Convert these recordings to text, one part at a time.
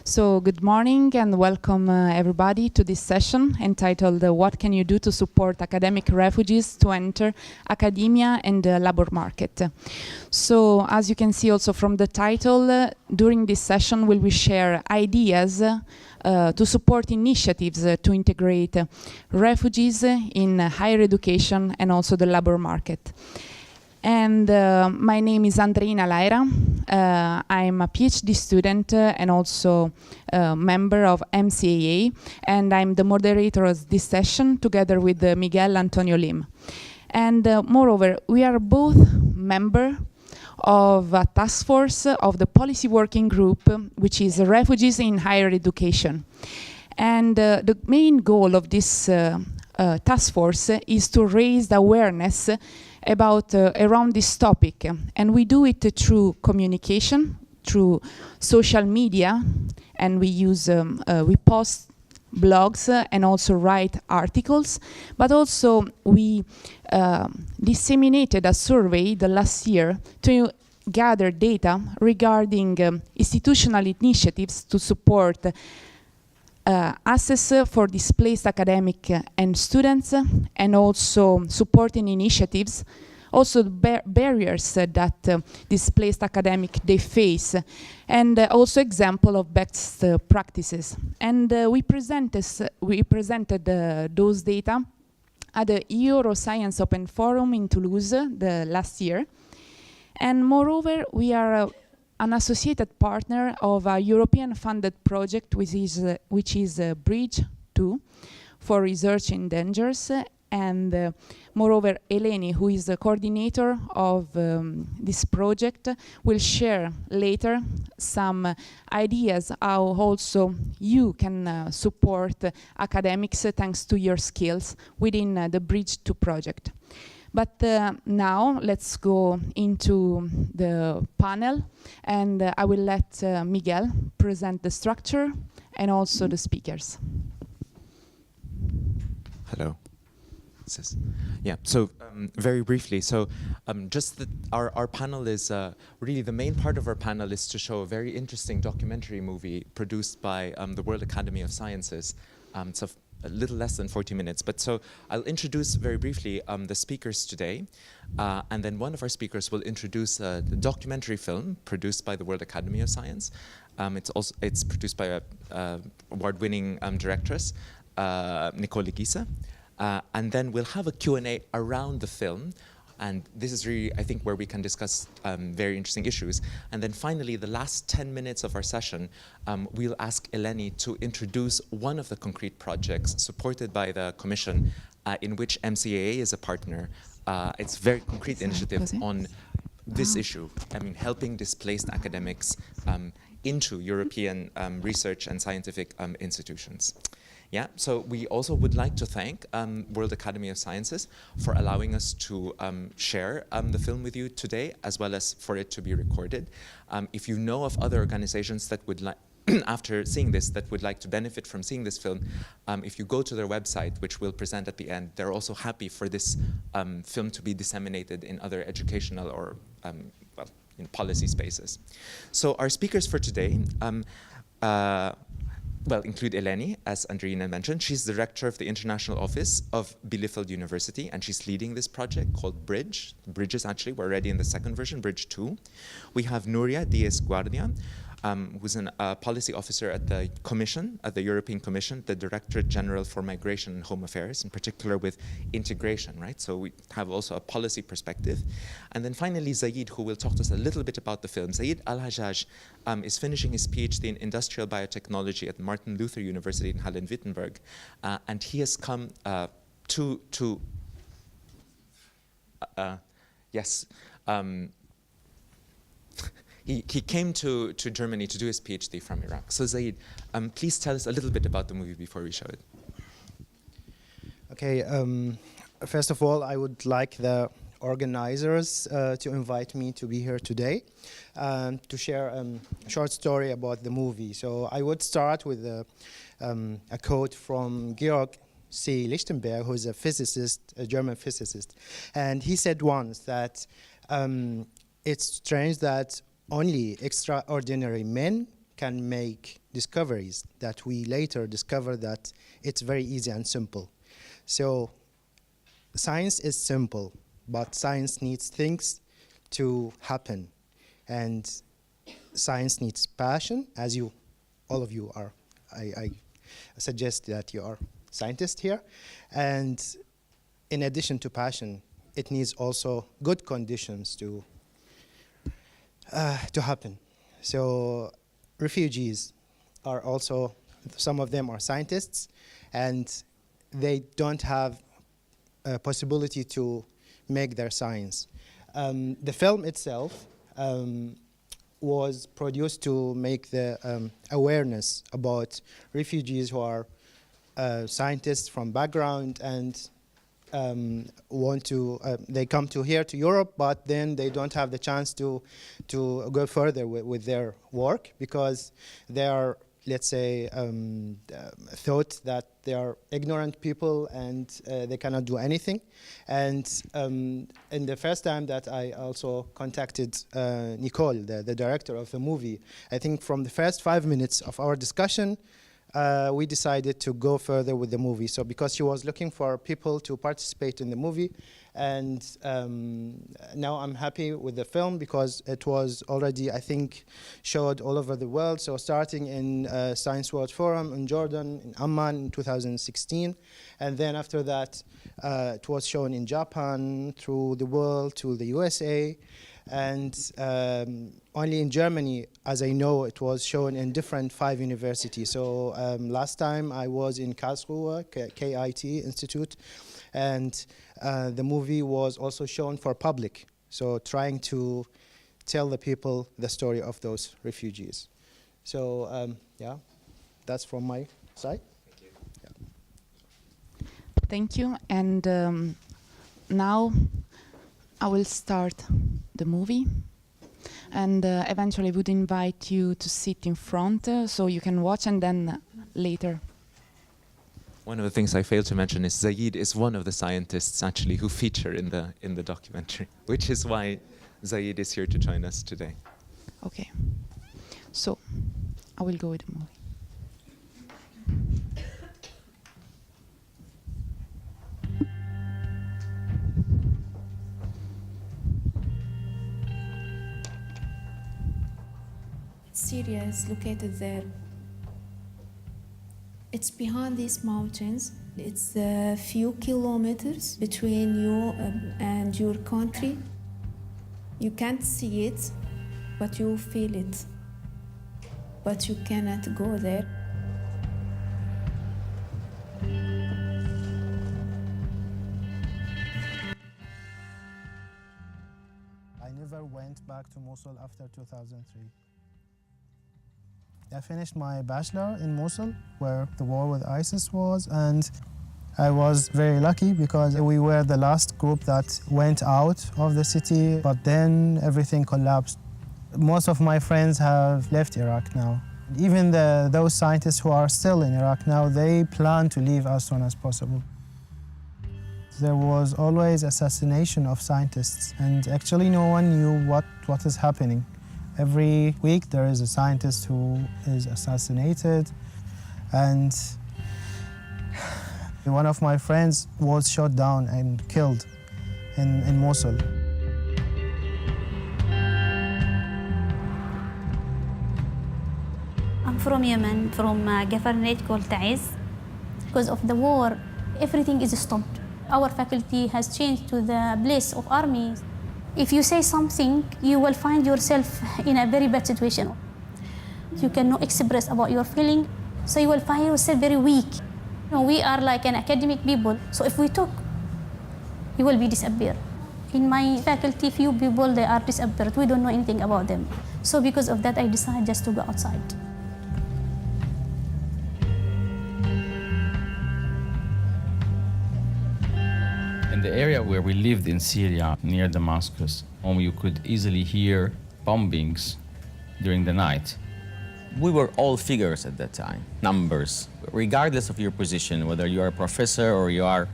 So good morning and welcome everybody to this session entitled What Can You Do to Support Academic Refugees to Enter Academia and the Labor Market. So as you can see also from the title, during this session we will share ideas to support initiatives to integrate refugees in higher education and also the labor market. And my name is Andreina Laera. I'm a PhD student and also a member of MCAA, and I'm the moderator of this session together with Miguel Antonio Lim. And moreover, we are both members of a task force of the policy working group, which is Refugees in Higher Education. And the main goal of this task force is to raise the awareness about around this topic, and we do it through communication, through social media, and we post blogs and also write articles, but also we disseminated a survey the last year to gather data regarding institutional initiatives to support access for displaced academic and students, and also supporting initiatives, also the barriers that displaced academic they face, and also example of best practices. And we presented those data at the Euroscience Open Forum in Toulouse the last year. And moreover, we are an associated partner of a European-funded project, which is Bridge 2 for research in dangers. And moreover, Eleni, who is the coordinator of this project, will share later some ideas how also you can support academics thanks to your skills within the Bridge 2 project. But now let's go into the panel, and I will let Miguel present the structure and also the speakers. Hello. Yeah, so very briefly, so our panel is really the main part of our panel is to show a very interesting documentary movie produced by the World Academy of Sciences. It's a little less than 40 minutes, but so I'll introduce very briefly the speakers today, and then one of our speakers will introduce the documentary film produced by the World Academy of Science. It's produced by a award-winning directress, Nicole Guisa. And then we'll have a Q&A around the film. And this is really, I think, where we can discuss very interesting issues. And then finally, the last 10 minutes of our session, we'll ask Eleni to introduce one of the concrete projects supported by the Commission in which MCAA is a partner. It's a very concrete initiative on this issue. I mean, helping displaced academics into European research and scientific institutions. Yeah, so we also would like to thank World Academy of Sciences for allowing us to share the film with you today, as well as for it to be recorded. If you know of other organizations that would like, after seeing this, that would like to benefit from seeing this film, if you go to their website, which we'll present at the end, they're also happy for this film to be disseminated in other educational or in policy spaces. So our speakers for today, include Eleni, as Andreina mentioned. She's the director of the International Office of Bielefeld University, and she's leading this project called Bridge. Bridges, actually, we're already in the second version, Bridge 2. We have Nuria, Diez, Guardia, who's a policy officer at the Commission, at the European Commission, the Directorate General for Migration and Home Affairs, in particular with integration, right? So we have also a policy perspective. And then finally, Zaid, who will talk to us a little bit about the film. Zaid Alhajjaj is finishing his PhD in industrial biotechnology at Martin Luther University in Halle-Wittenberg. And he has come He came to Germany to do his PhD from Iraq. So Zaid, please tell us a little bit about the movie before we show it. Okay, first of all, I would like the organizers to invite me to be here today to share a short story about the movie. So I would start with a quote from Georg C. Lichtenberg, who is a physicist, a German physicist. And he said once that it's strange that only extraordinary men can make discoveries that we later discover that it's very easy and simple. So science is simple, but science needs things to happen. And science needs passion, as you, all of you are. I suggest that you are scientists here. And in addition to passion, it needs also good conditions to happen. So refugees are also, some of them are scientists, and they don't have a possibility to make their science. The film itself was produced to make the awareness about refugees who are scientists from background and want to, they come to here to Europe, but then they don't have the chance to go further with their work because they are, let's say, thought that they are ignorant people and they cannot do anything. And in the first time that I also contacted Nicole, the director of the movie, I think from the first 5 minutes of our discussion, we decided to go further with the movie. So because she was looking for people to participate in the movie, and now I'm happy with the film because it was already, I think, showed all over the world. So starting in Science World Forum in Jordan, in Amman in 2016, and then after that it was shown in Japan, through the world, to the USA, and only in Germany, as I know, it was shown in different 5 universities. So last time I was in Karlsruhe, KIT Institute, and the movie was also shown for public. So trying to tell the people the story of those refugees. So yeah, that's from my side. Thank you. Yeah. Thank you. And now I will start the movie. And eventually would invite you to sit in front so you can watch, and then later. One of the things I failed to mention is Zaid is one of the scientists actually who feature in the documentary, which is why Zaid is here to join us today. Okay. So I will go with the movie. Syria is located there. It's behind these mountains. It's a few kilometers between you and your country. You can't see it, but you feel it. But you cannot go there. I never went back to Mosul after 2003. I finished my bachelor in Mosul, where the war with ISIS was, and I was very lucky because we were the last group that went out of the city, but then everything collapsed. Most of my friends have left Iraq now. Even those scientists who are still in Iraq now, they plan to leave as soon as possible. There was always assassination of scientists, and actually no one knew what is happening. Every week there is a scientist who is assassinated, and one of my friends was shot down and killed in Mosul. I'm from Yemen, from a governorate called Diez. Because of the war, everything is stopped. Our faculty has changed to the place of army. If you say something, you will find yourself in a very bad situation. You cannot express about your feeling, so you will find yourself very weak. You know, we are like an academic people, so if we talk, you will be disappeared. In my faculty, few people, they are disappeared. We don't know anything about them. So because of that, I decided just to go outside. In the area where we lived in Syria, near Damascus, you could easily hear bombings during the night. We were all figures at that time, numbers. Regardless of your position, whether you are a professor or you are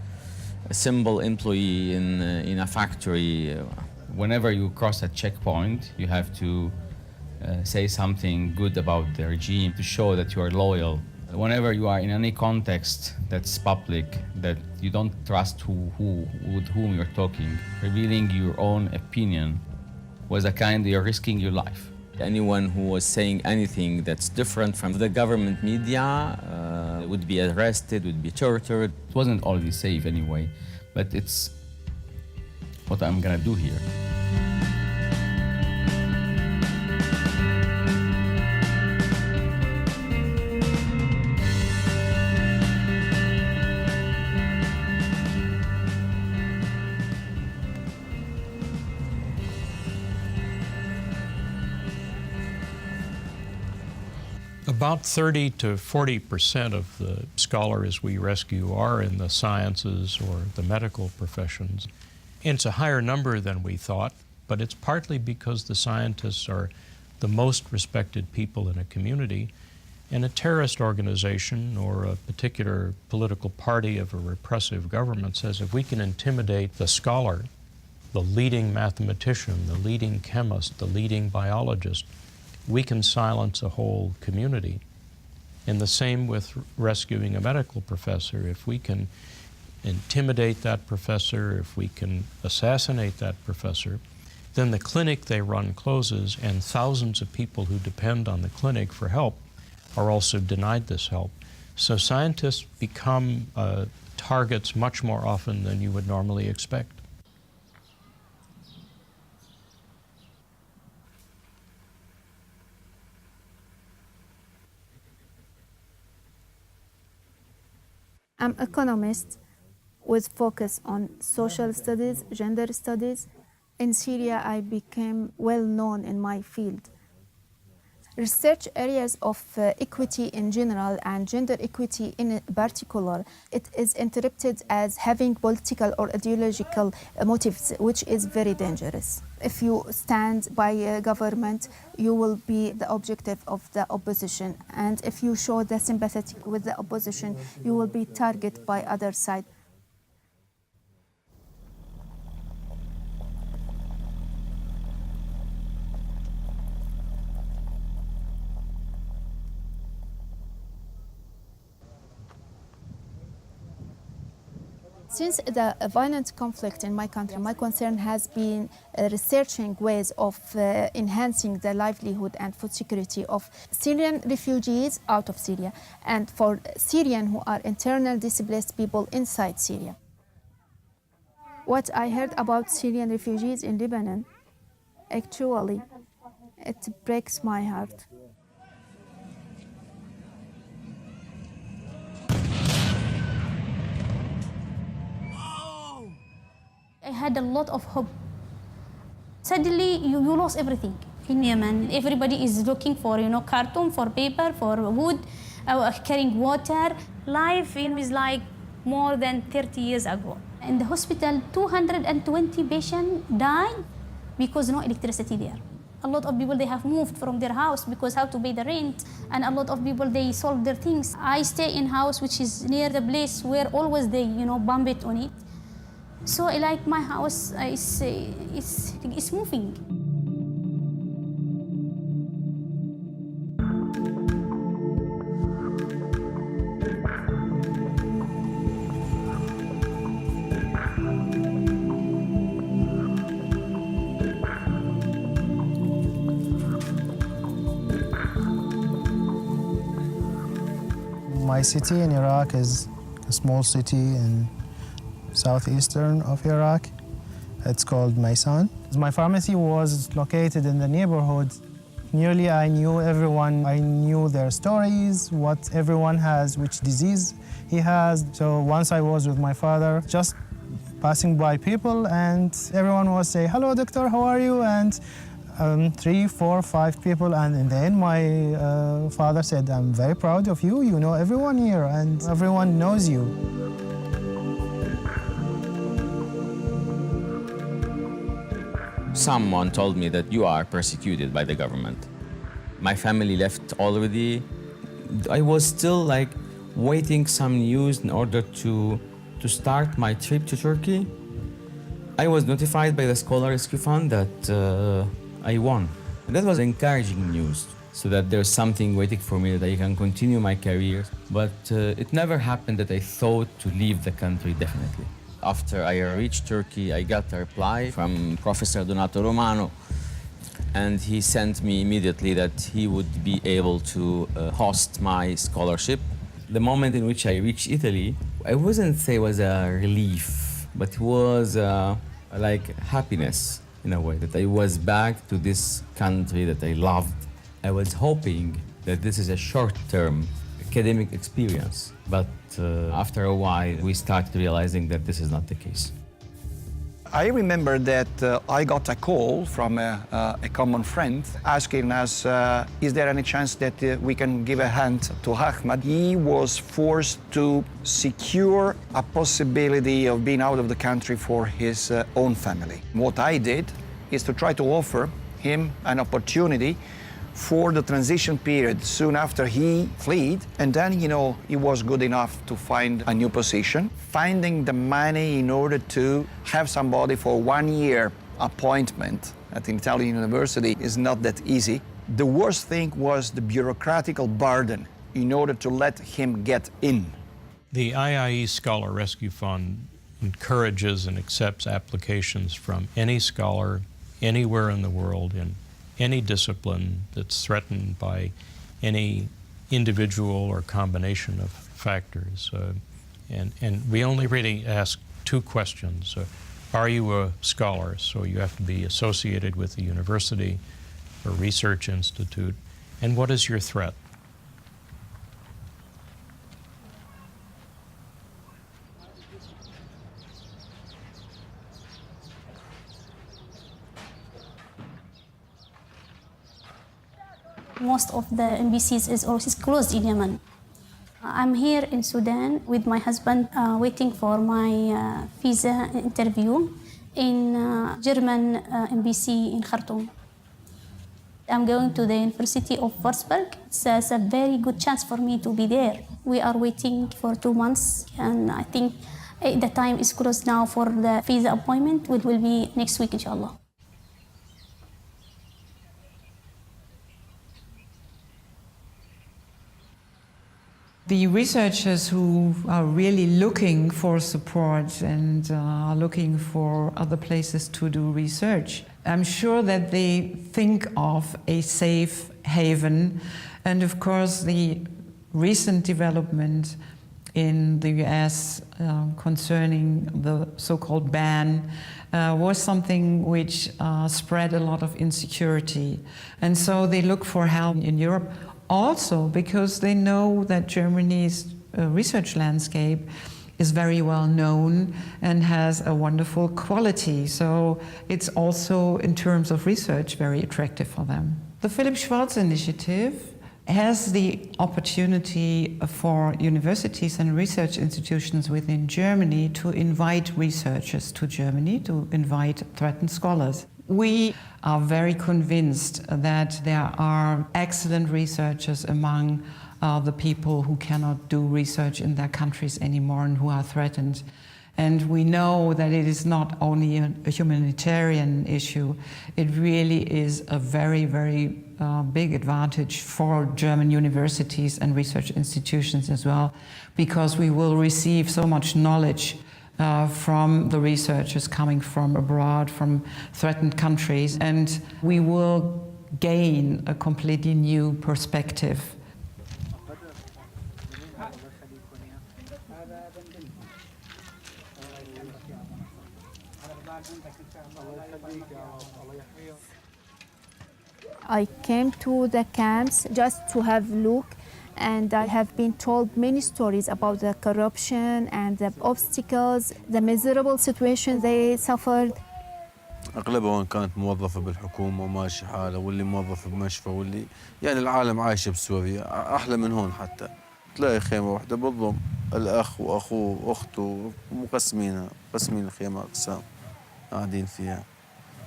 a simple employee in a factory. Whenever you cross a checkpoint, you have to say something good about the regime to show that you are loyal. Whenever you are in any context that's public, that you don't trust with whom you're talking, revealing your own opinion was a kind you're risking your life. Anyone who was saying anything that's different from the government media would be arrested, would be tortured. It wasn't always safe anyway, but it's what I'm gonna do here. About 30 to 40% of the scholars we rescue are in the sciences or the medical professions. It's a higher number than we thought, but it's partly because the scientists are the most respected people in a community, and a terrorist organization or a particular political party of a repressive government says if we can intimidate the scholar, the leading mathematician, the leading chemist, the leading biologist, we can silence a whole community. And the same with rescuing a medical professor. If we can intimidate that professor, if we can assassinate that professor, then the clinic they run closes, and thousands of people who depend on the clinic for help are also denied this help. So scientists become targets much more often than you would normally expect. I'm an economist with focus on social studies, gender studies. In Syria, I became well known in my field. Research areas of equity in general and gender equity in particular, it is interpreted as having political or ideological motives, which is very dangerous. If you stand by a government, you will be the objective of the opposition. And if you show the sympathy with the opposition, you will be targeted by other side. Since the violent conflict in my country, my concern has been researching ways of enhancing the livelihood and food security of Syrian refugees out of Syria, and for Syrian who are internal displaced people inside Syria. What I heard about Syrian refugees in Lebanon, actually, it breaks my heart. I had a lot of hope. Suddenly, you lost everything in Yemen. Everybody is looking for, carton, for paper, for wood, carrying water. Life is like more than 30 years ago. In the hospital, 220 patients died because no electricity there. A lot of people, they have moved from their house because how to pay the rent. And a lot of people, they sold their things. I stay in house which is near the place where always they, bomb it on it. So like my house is moving. My city in Iraq is a small city in southeastern of Iraq. It's called Maysan. My pharmacy was located in the neighborhood. Nearly I knew everyone. I knew their stories, what everyone has, which disease he has. So once I was with my father, just passing by people, and everyone was saying, "Hello, doctor, how are you?" And 3, 4, 5 people, and in the end my father said, "I'm very proud of you. You know everyone here, and everyone knows you." Someone told me that you are persecuted by the government. My family left already. I was still waiting some news in order to start my trip to Turkey. I was notified by the Scholar Rescue Fund that I won. And that was encouraging news, so that there's something waiting for me, that I can continue my career. But it never happened that I thought to leave the country, definitely. After I reached Turkey, I got a reply from Professor Donato Romano, and he sent me immediately that he would be able to host my scholarship. The moment in which I reached Italy, I wouldn't say it was a relief, but it was like happiness in a way, that I was back to this country that I loved. I was hoping that this is a short-term academic experience, but after a while, we started realizing that this is not the case. I remember that I got a call from a common friend asking us, is there any chance that we can give a hand to Ahmed? He was forced to secure a possibility of being out of the country for his own family. What I did is to try to offer him an opportunity for the transition period soon after he fled, and then, you know, he was good enough to find a new position. Finding the money in order to have somebody for 1 year appointment at an Italian university is not that easy. The worst thing was the bureaucratical burden in order to let him get in. The IIE Scholar Rescue Fund encourages and accepts applications from any scholar anywhere in the world in any discipline that's threatened by any individual or combination of factors. And we only really ask two questions. Are you a scholar? So you have to be associated with a university or research institute. And what is your threat? Most of the embassies is closed in Yemen. I'm here in Sudan with my husband, waiting for my visa interview in German embassy in Khartoum. I'm going to the University of Würzburg. It's a very good chance for me to be there. We are waiting for 2 months, and I think the time is closed now for the visa appointment, which will be next week, inshallah. The researchers who are really looking for support and are looking for other places to do research, I'm sure that they think of a safe haven. And of course, the recent development in the US concerning the so-called ban was something which spread a lot of insecurity. And so they look for help in Europe. Also because they know that Germany's research landscape is very well known and has a wonderful quality. So it's also, in terms of research, very attractive for them. The Philipp Schwarz Initiative has the opportunity for universities and research institutions within Germany to invite researchers to Germany, to invite threatened scholars. We are very convinced that there are excellent researchers among the people who cannot do research in their countries anymore and who are threatened. And we know that it is not only a humanitarian issue, it really is a very, very big advantage for German universities and research institutions as well, because we will receive so much knowledge from the researchers coming from abroad, from threatened countries, and we will gain a completely new perspective. I came to the camps just to have a look, and I have been told many stories about the corruption and the obstacles, the miserable situation they suffered. أغلبها كانت موظفة بالحكومة وماشي حالها، واللي موظف بمشفى، واللي يعني العالم عايشة بسوريا أحلى من هون. حتى تلاقي خيمة واحدة بتضم الأخ وأخوه وأخته مقسمين الخيمة أقسام قاعدين فيها،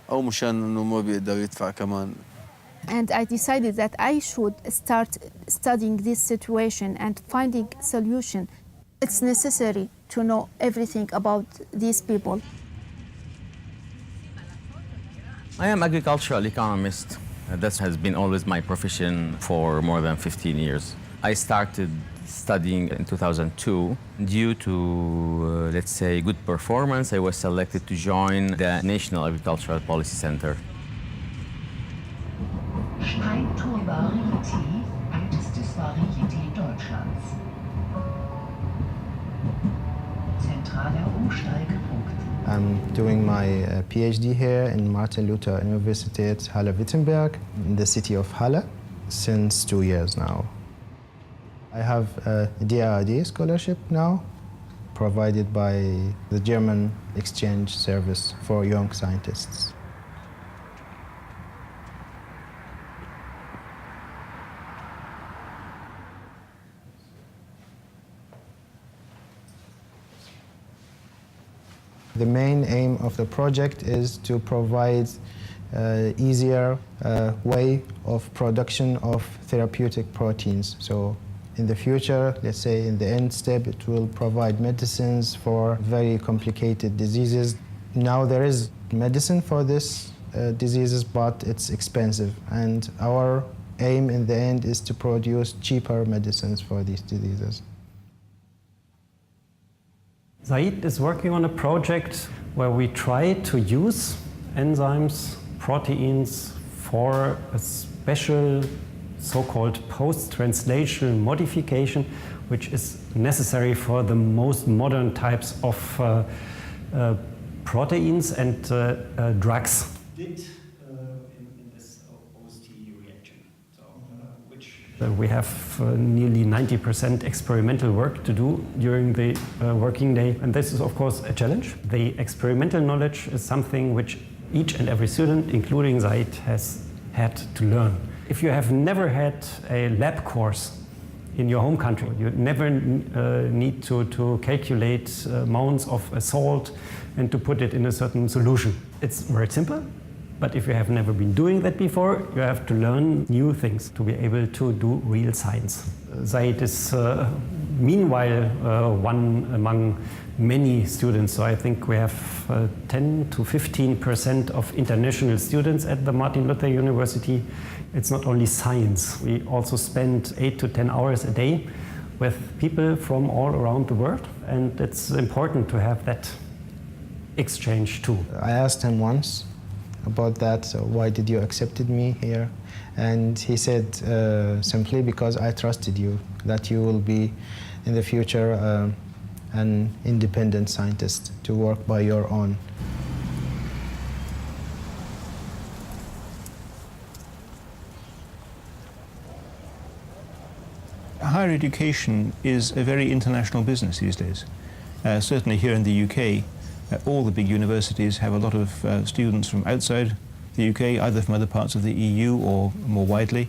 أو مشان إنه ما بيقدر يدفع كمان. And I decided that I should start studying this situation and finding a solution. It's necessary to know everything about these people. I am an agricultural economist. That has been always my profession for more than 15 years. I started studying in 2002. Due to, let's say, good performance, I was selected to join the National Agricultural Policy Center. Steinturm-Varieté, ältestes Varieté Deutschlands. Zentraler Umsteigepunkt. I'm doing my PhD here in Martin Luther Universität Halle-Wittenberg in the city of Halle since 2 years now. I have a DAAD scholarship now, provided by the German exchange service for young scientists. The main aim of the project is to provide easier way of production of therapeutic proteins. So in the future, let's say in the end step, it will provide medicines for very complicated diseases. Now there is medicine for these diseases, but it's expensive. And our aim in the end is to produce cheaper medicines for these diseases. Zaid is working on a project where we try to use enzymes, proteins for a special so-called post-translational modification, which is necessary for the most modern types of proteins and drugs. In this OST reaction, we have nearly 90% experimental work to do during the working day, and this is of course a challenge. The experimental knowledge is something which each and every student, including Zaid, has had to learn. If you have never had a lab course in your home country, you never need to calculate amounts of a salt and to put it in a certain solution. It's very simple. But if you have never been doing that before, you have to learn new things to be able to do real science. Zaid is meanwhile one among many students, so I think we have 10 to 15% of international students at the Martin Luther University. It's not only science, we also spend 8 to 10 hours a day with people from all around the world, and it's important to have that exchange too. I asked him once about that, so why did you accepted me here? And he said simply because I trusted you, that you will be in the future an independent scientist to work by your own. Higher education is a very international business these days. Certainly here in the UK, all the big universities have a lot of students from outside the UK, either from other parts of the EU or more widely,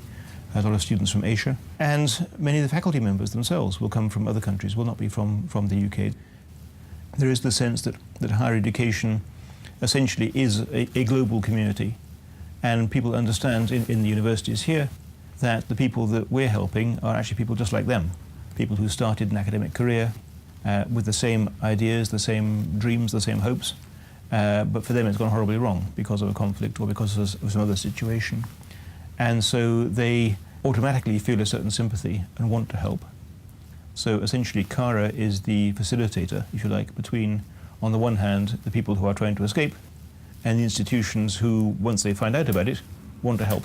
a lot of students from Asia. And many of the faculty members themselves will come from other countries, will not be from the UK. There is the sense that higher education essentially is a global community, and people understand in the universities here that the people that we're helping are actually people just like them, people who started an academic career, with the same ideas, the same dreams, the same hopes, but for them it's gone horribly wrong because of a conflict or because of some other situation. And so they automatically feel a certain sympathy and want to help. So essentially CARA is the facilitator, if you like, between, on the one hand, the people who are trying to escape and the institutions who, once they find out about it, want to help.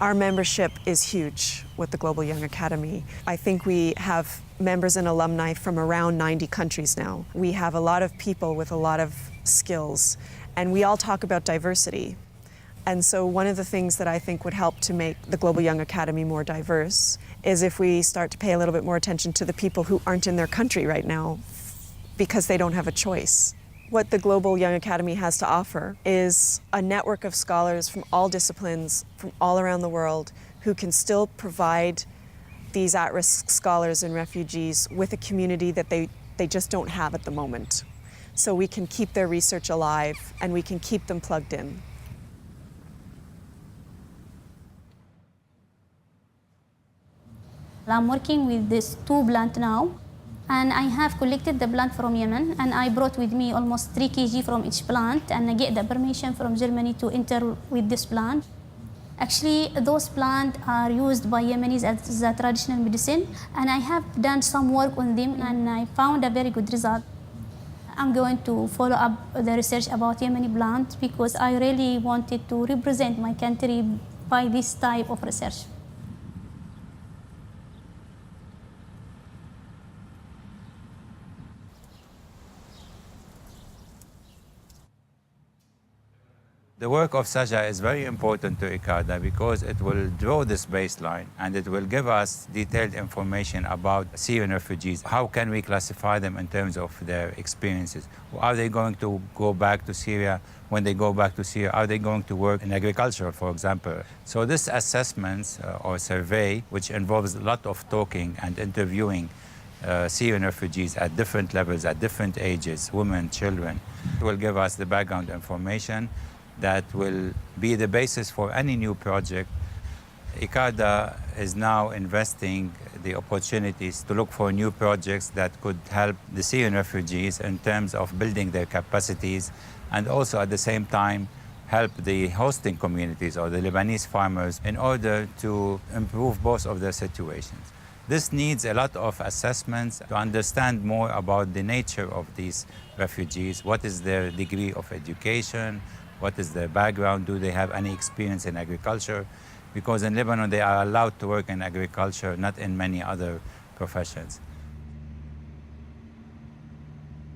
Our membership is huge with the Global Young Academy. I think we have members and alumni from around 90 countries now. We have a lot of people with a lot of skills, and we all talk about diversity. And so one of the things that I think would help to make the Global Young Academy more diverse is if we start to pay a little bit more attention to the people who aren't in their country right now because they don't have a choice. What the Global Young Academy has to offer is a network of scholars from all disciplines, from all around the world, who can still provide these at-risk scholars and refugees with a community that they just don't have at the moment. So we can keep their research alive and we can keep them plugged in. I'm working with these 2 plants now, and I have collected the plant from Yemen, and I brought with me almost 3 kg from each plant, and I get the permission from Germany to enter with this plant. Actually, those plants are used by Yemenis as a traditional medicine, and I have done some work on them, and I found a very good result. I'm going to follow up the research about Yemeni plants because I really wanted to represent my country by this type of research. The work of Saja is very important to ICADA because it will draw this baseline and it will give us detailed information about Syrian refugees. How can we classify them in terms of their experiences? Are they going to go back to Syria? When they go back to Syria, are they going to work in agriculture, for example? So this assessment or survey, which involves a lot of talking and interviewing Syrian refugees at different levels, at different ages, women, children, will give us the background information that will be the basis for any new project. ICADA is now investing the opportunities to look for new projects that could help the Syrian refugees in terms of building their capacities and also at the same time help the hosting communities or the Lebanese farmers in order to improve both of their situations. This needs a lot of assessments to understand more about the nature of these refugees, what is their degree of education, what is their background, do they have any experience in agriculture? Because in Lebanon they are allowed to work in agriculture, not in many other professions.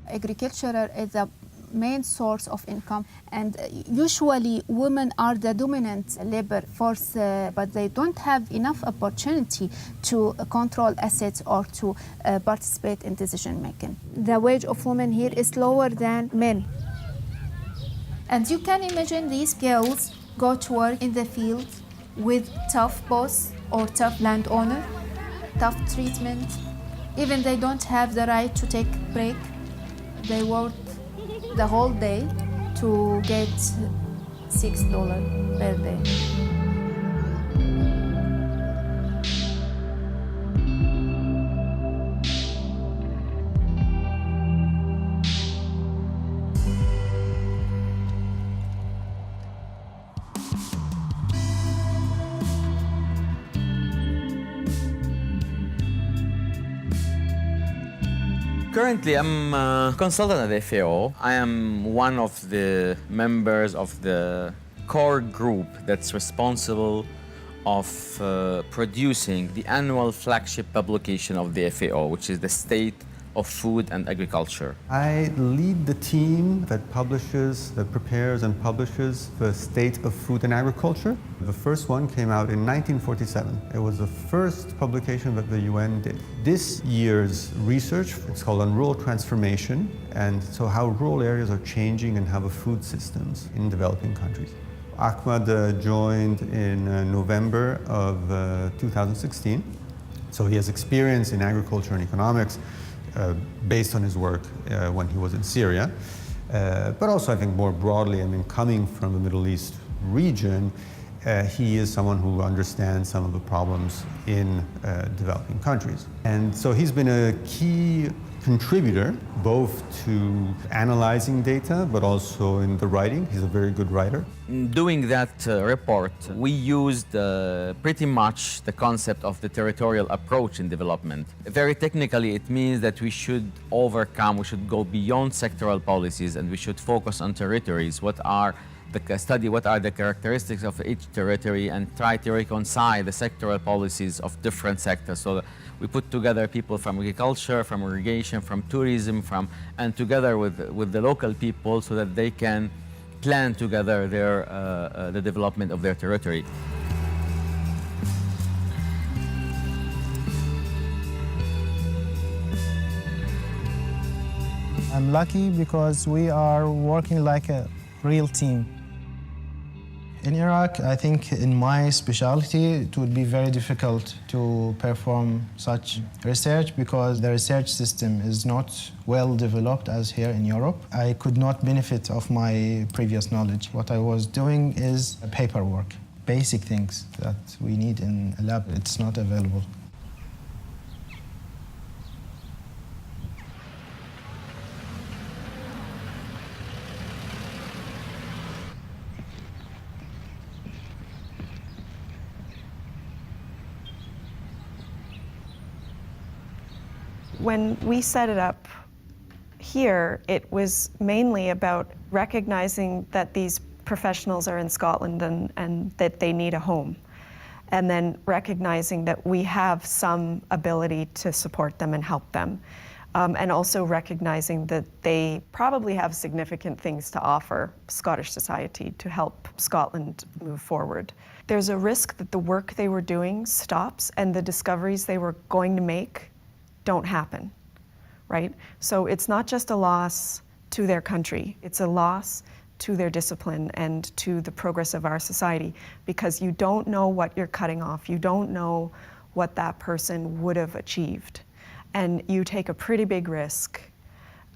Agriculture is a main source of income, and usually women are the dominant labor force, but they don't have enough opportunity to control assets or to participate in decision making. The wage of women here is lower than men. And you can imagine these girls go to work in the field with tough boss or tough landowner, tough treatment. Even they don't have the right to take break. They work the whole day to get $6 per day. Currently, I'm a consultant at the FAO. I am one of the members of the core group that's responsible of producing the annual flagship publication of the FAO, which is the State of Food and Agriculture. I lead the team that prepares and publishes the State of Food and Agriculture. The first one came out in 1947. It was the first publication that the UN did. This year's research, it's called On Rural Transformation, and so how rural areas are changing and how the food systems in developing countries. Ahmad joined in November of 2016, so he has experience in agriculture and economics, based on his work when he was in Syria. But also, I think more broadly, I mean, coming from the Middle East region, he is someone who understands some of the problems in developing countries. And so he's been a key contributor both to analyzing data, but also in the writing. He's a very good writer. Doing that report, we used pretty much the concept of the territorial approach in development. Very technically, it means that we should go beyond sectoral policies, and we should focus on territories. What are the characteristics of each territory, and try to reconcile the sectoral policies of different sectors. So we put together people from agriculture, from irrigation, from tourism, and together with the local people so that they can plan together the development of their territory. I'm lucky because we are working like a real team. In Iraq, I think in my specialty, it would be very difficult to perform such research because the research system is not well developed as here in Europe. I could not benefit of my previous knowledge. What I was doing is paperwork, basic things that we need in a lab. It's not available. When we set it up here, it was mainly about recognizing that these professionals are in Scotland and that they need a home. And then recognizing that we have some ability to support them and help them. And also recognizing that they probably have significant things to offer Scottish society to help Scotland move forward. There's a risk that the work they were doing stops and the discoveries they were going to make don't happen, right? So it's not just a loss to their country, it's a loss to their discipline and to the progress of our society, because you don't know what you're cutting off, you don't know what that person would have achieved. And you take a pretty big risk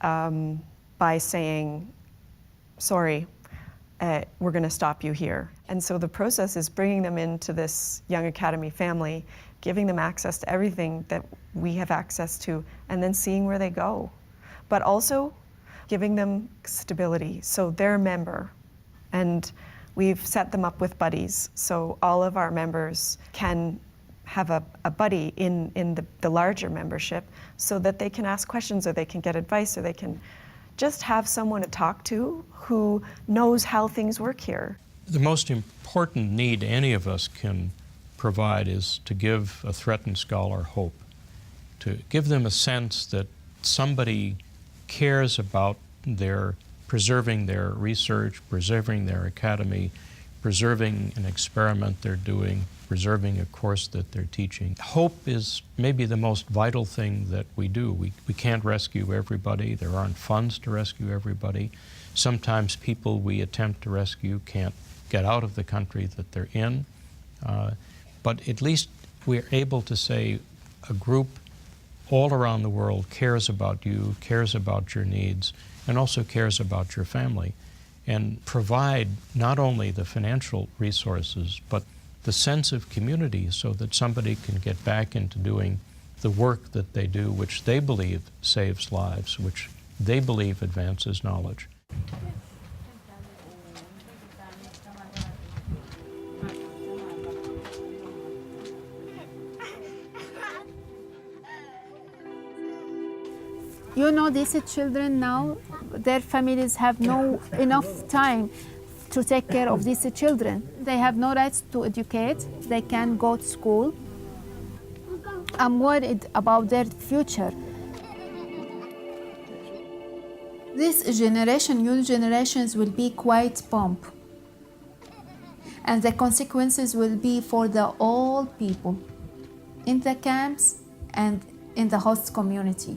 by saying, sorry, we're going to stop you here. And so the process is bringing them into this Young Academy family, giving them access to everything that we have access to, and then seeing where they go. But also giving them stability, so they're a member. And we've set them up with buddies, so all of our members can have a buddy in the larger membership so that they can ask questions or they can get advice or they can just have someone to talk to who knows how things work here. The most important need any of us can provide is to give a threatened scholar hope, to give them a sense that somebody cares about their preserving their research, preserving their academy, preserving an experiment they're doing, preserving a course that they're teaching. Hope is maybe the most vital thing that we do. We can't rescue everybody. There aren't funds to rescue everybody. Sometimes people we attempt to rescue can't get out of the country that they're in. But at least we're able to say a group all around the world cares about you, cares about your needs, and also cares about your family, and provide not only the financial resources, but the sense of community so that somebody can get back into doing the work that they do, which they believe saves lives, which they believe advances knowledge. You know, these children now, their families have no enough time to take care of these children. They have no rights to educate. They can't go to school. I'm worried about their future. This generation, new generations, will be quite bump. And the consequences will be for the old people in the camps and in the host community.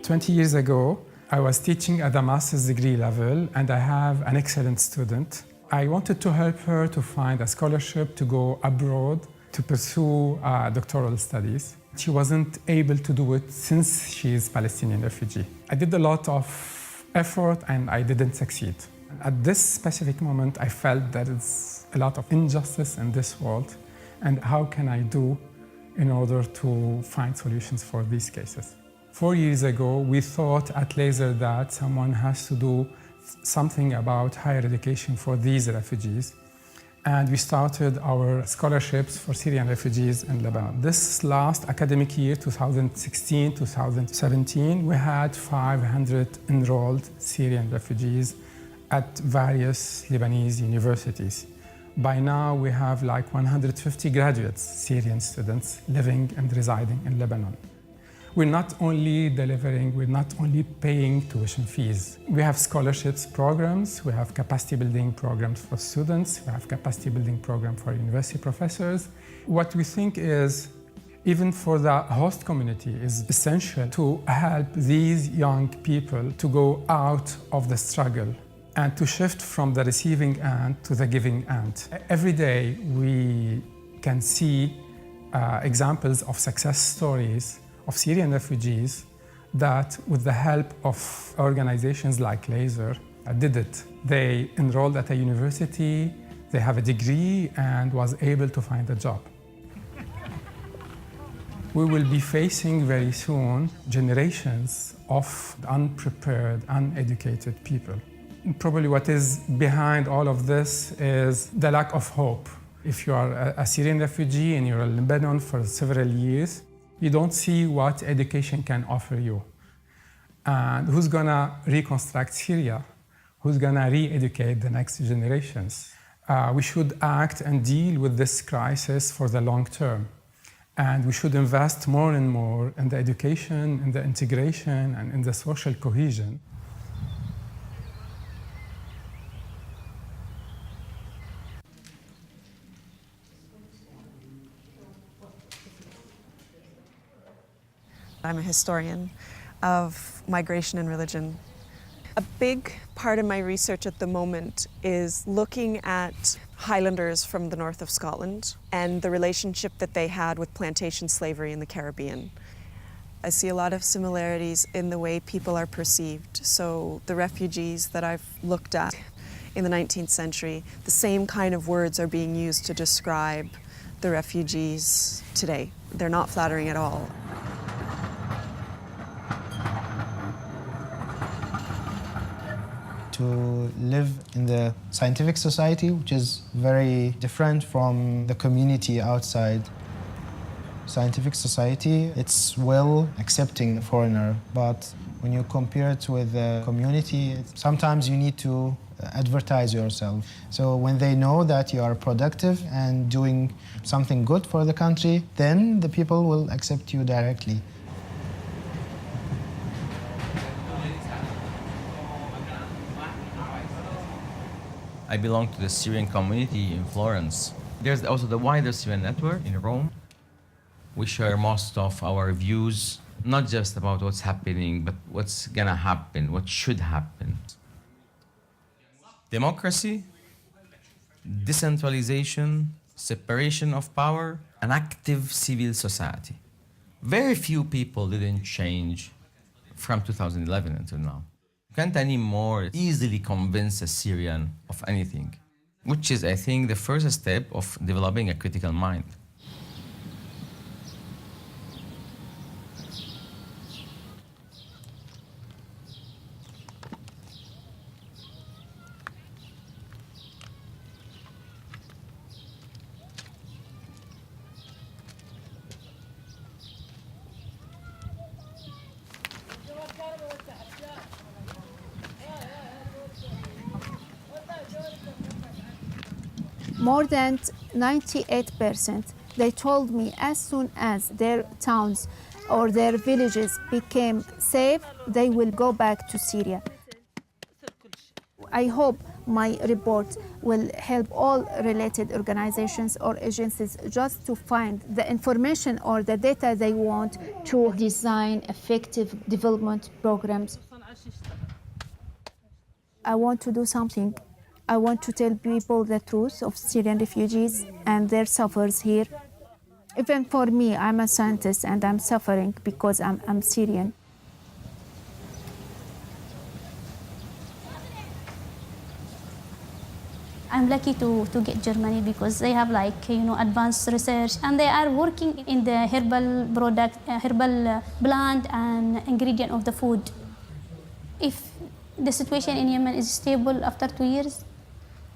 "20 years ago, I was teaching at the master's degree level, and I have an excellent student. I wanted to help her to find a scholarship to go abroad to pursue doctoral studies. She wasn't able to do it since she is a Palestinian refugee. I did a lot of effort and I didn't succeed. At this specific moment, I felt there is a lot of injustice in this world, and how can I do in order to find solutions for these cases? 4 years ago, we thought at Laser that someone has to do something about higher education for these refugees. And we started our scholarships for Syrian refugees in Lebanon. This last academic year, 2016-2017, we had 500 enrolled Syrian refugees at various Lebanese universities. By now, we have like 150 graduates, Syrian students, living and residing in Lebanon. We're not only delivering, we're not only paying tuition fees. We have scholarships programs, we have capacity building programs for students, we have capacity building program for university professors. What we think is, even for the host community, is essential to help these young people to go out of the struggle and to shift from the receiving end to the giving end. Every day we can see examples of success stories of Syrian refugees that with the help of organizations like Laser, did it. They enrolled at a university, they have a degree, and was able to find a job. We will be facing very soon generations of unprepared, uneducated people. Probably what is behind all of this is the lack of hope. If you are a Syrian refugee and you're in Lebanon for several years, you don't see what education can offer you. And who's gonna reconstruct Syria? Who's gonna re-educate the next generations? We should act and deal with this crisis for the long term. And we should invest more and more in the education, in the integration, and in the social cohesion. I'm a historian of migration and religion. A big part of my research at the moment is looking at Highlanders from the north of Scotland and the relationship that they had with plantation slavery in the Caribbean. I see a lot of similarities in the way people are perceived. So the refugees that I've looked at in the 19th century, the same kind of words are being used to describe the refugees today. They're not flattering at all. To live in the scientific society, which is very different from the community outside. Scientific society, it's well accepting the foreigner, but when you compare it with the community, sometimes you need to advertise yourself. So when they know that you are productive and doing something good for the country, then the people will accept you directly. I belong to the Syrian community in Florence. There's also the wider Syrian network in Rome. We share most of our views, not just about what's happening, but what's gonna happen, what should happen. Democracy, decentralization, separation of power, an active civil society. Very few people didn't change from 2011 until now. You can't anymore easily convince a Syrian of anything, which is, I think, the first step of developing a critical mind. More than 98%, they told me as soon as their towns or their villages became safe, they will go back to Syria. I hope my report will help all related organizations or agencies just to find the information or the data they want to design effective development programs. I want to do something. I want to tell people the truth of Syrian refugees and their suffers here. Even for me, I'm a scientist and I'm suffering because I'm Syrian. I'm lucky to get Germany because they have advanced research and they are working in the herbal product, herbal plant and ingredient of the food. If the situation in Yemen is stable after 2 years,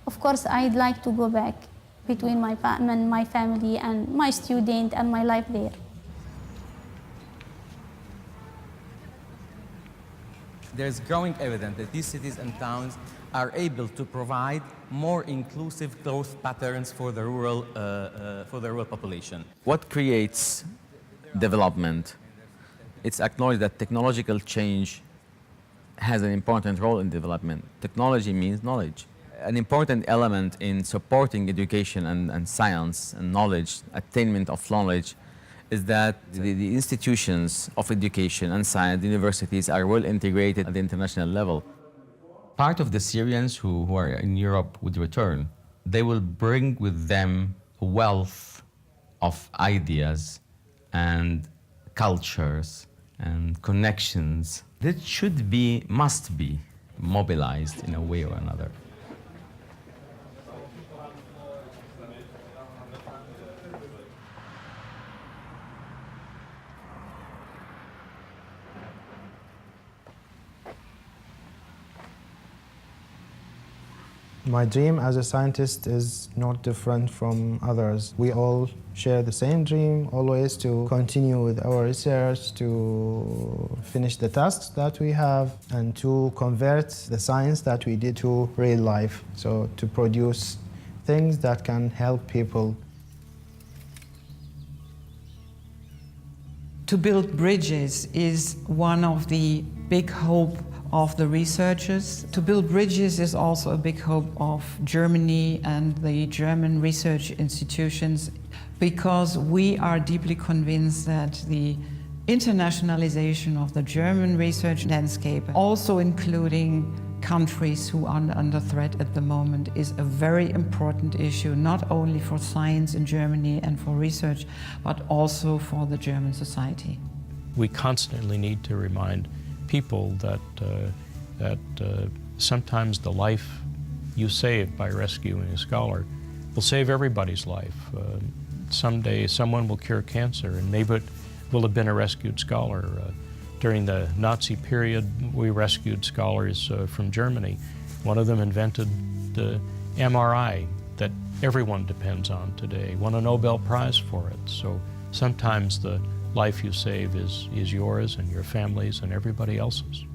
of course I'd like to go back between my partner and my family and my student and my life there. There's growing evidence that these cities and towns are able to provide more inclusive growth patterns for the rural population. What creates development? It's acknowledged that technological change has an important role in development. Technology means knowledge. An important element in supporting education and science and knowledge, attainment of knowledge, is that the institutions of education and science, universities, are well integrated at the international level. Part of the Syrians who are in Europe would return. They will bring with them a wealth of ideas and cultures and connections that should be, must be mobilized in a way or another. My dream as a scientist is not different from others. We all share the same dream, always to continue with our research, to finish the tasks that we have, and to convert the science that we did to real life. So to produce things that can help people. To build bridges is one of the big hope of the researchers. To build bridges is also a big hope of Germany and the German research institutions, because we are deeply convinced that the internationalization of the German research landscape, also including countries who are under threat at the moment, is a very important issue, not only for science in Germany and for research, but also for the German society. We constantly need to remind people that sometimes the life you save by rescuing a scholar will save everybody's life. Someday someone will cure cancer, and maybe it will have been a rescued scholar. During the Nazi period, we rescued scholars from Germany. One of them invented the MRI that everyone depends on today, won a Nobel Prize for it. So sometimes the life you save is yours and your family's and everybody else's.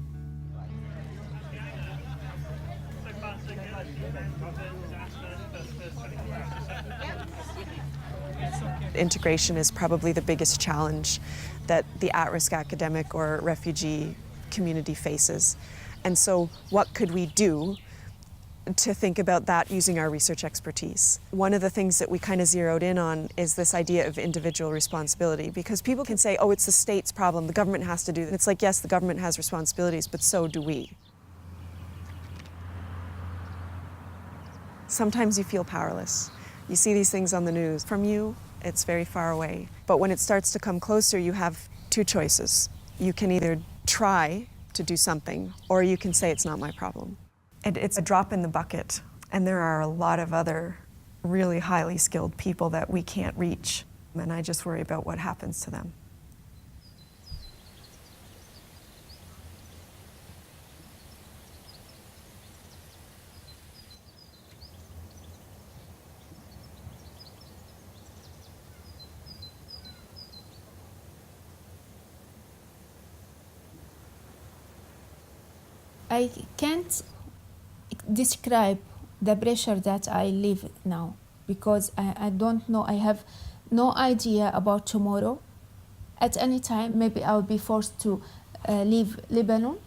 Integration is probably the biggest challenge that the at-risk academic or refugee community faces. And so what could we do to think about that using our research expertise? One of the things that we kind of zeroed in on is this idea of individual responsibility, because people can say, oh, it's the state's problem, the government has to do it. It's like, yes, the government has responsibilities, but so do we. Sometimes you feel powerless. You see these things on the news. From you, it's very far away. But when it starts to come closer, you have two choices. You can either try to do something, or you can say it's not my problem. It's a drop in the bucket, and there are a lot of other really highly skilled people that we can't reach, and I just worry about what happens to them. I can't describe the pressure that I live now, because I don't know, I have no idea about tomorrow. At any time, maybe I'll be forced to leave Lebanon,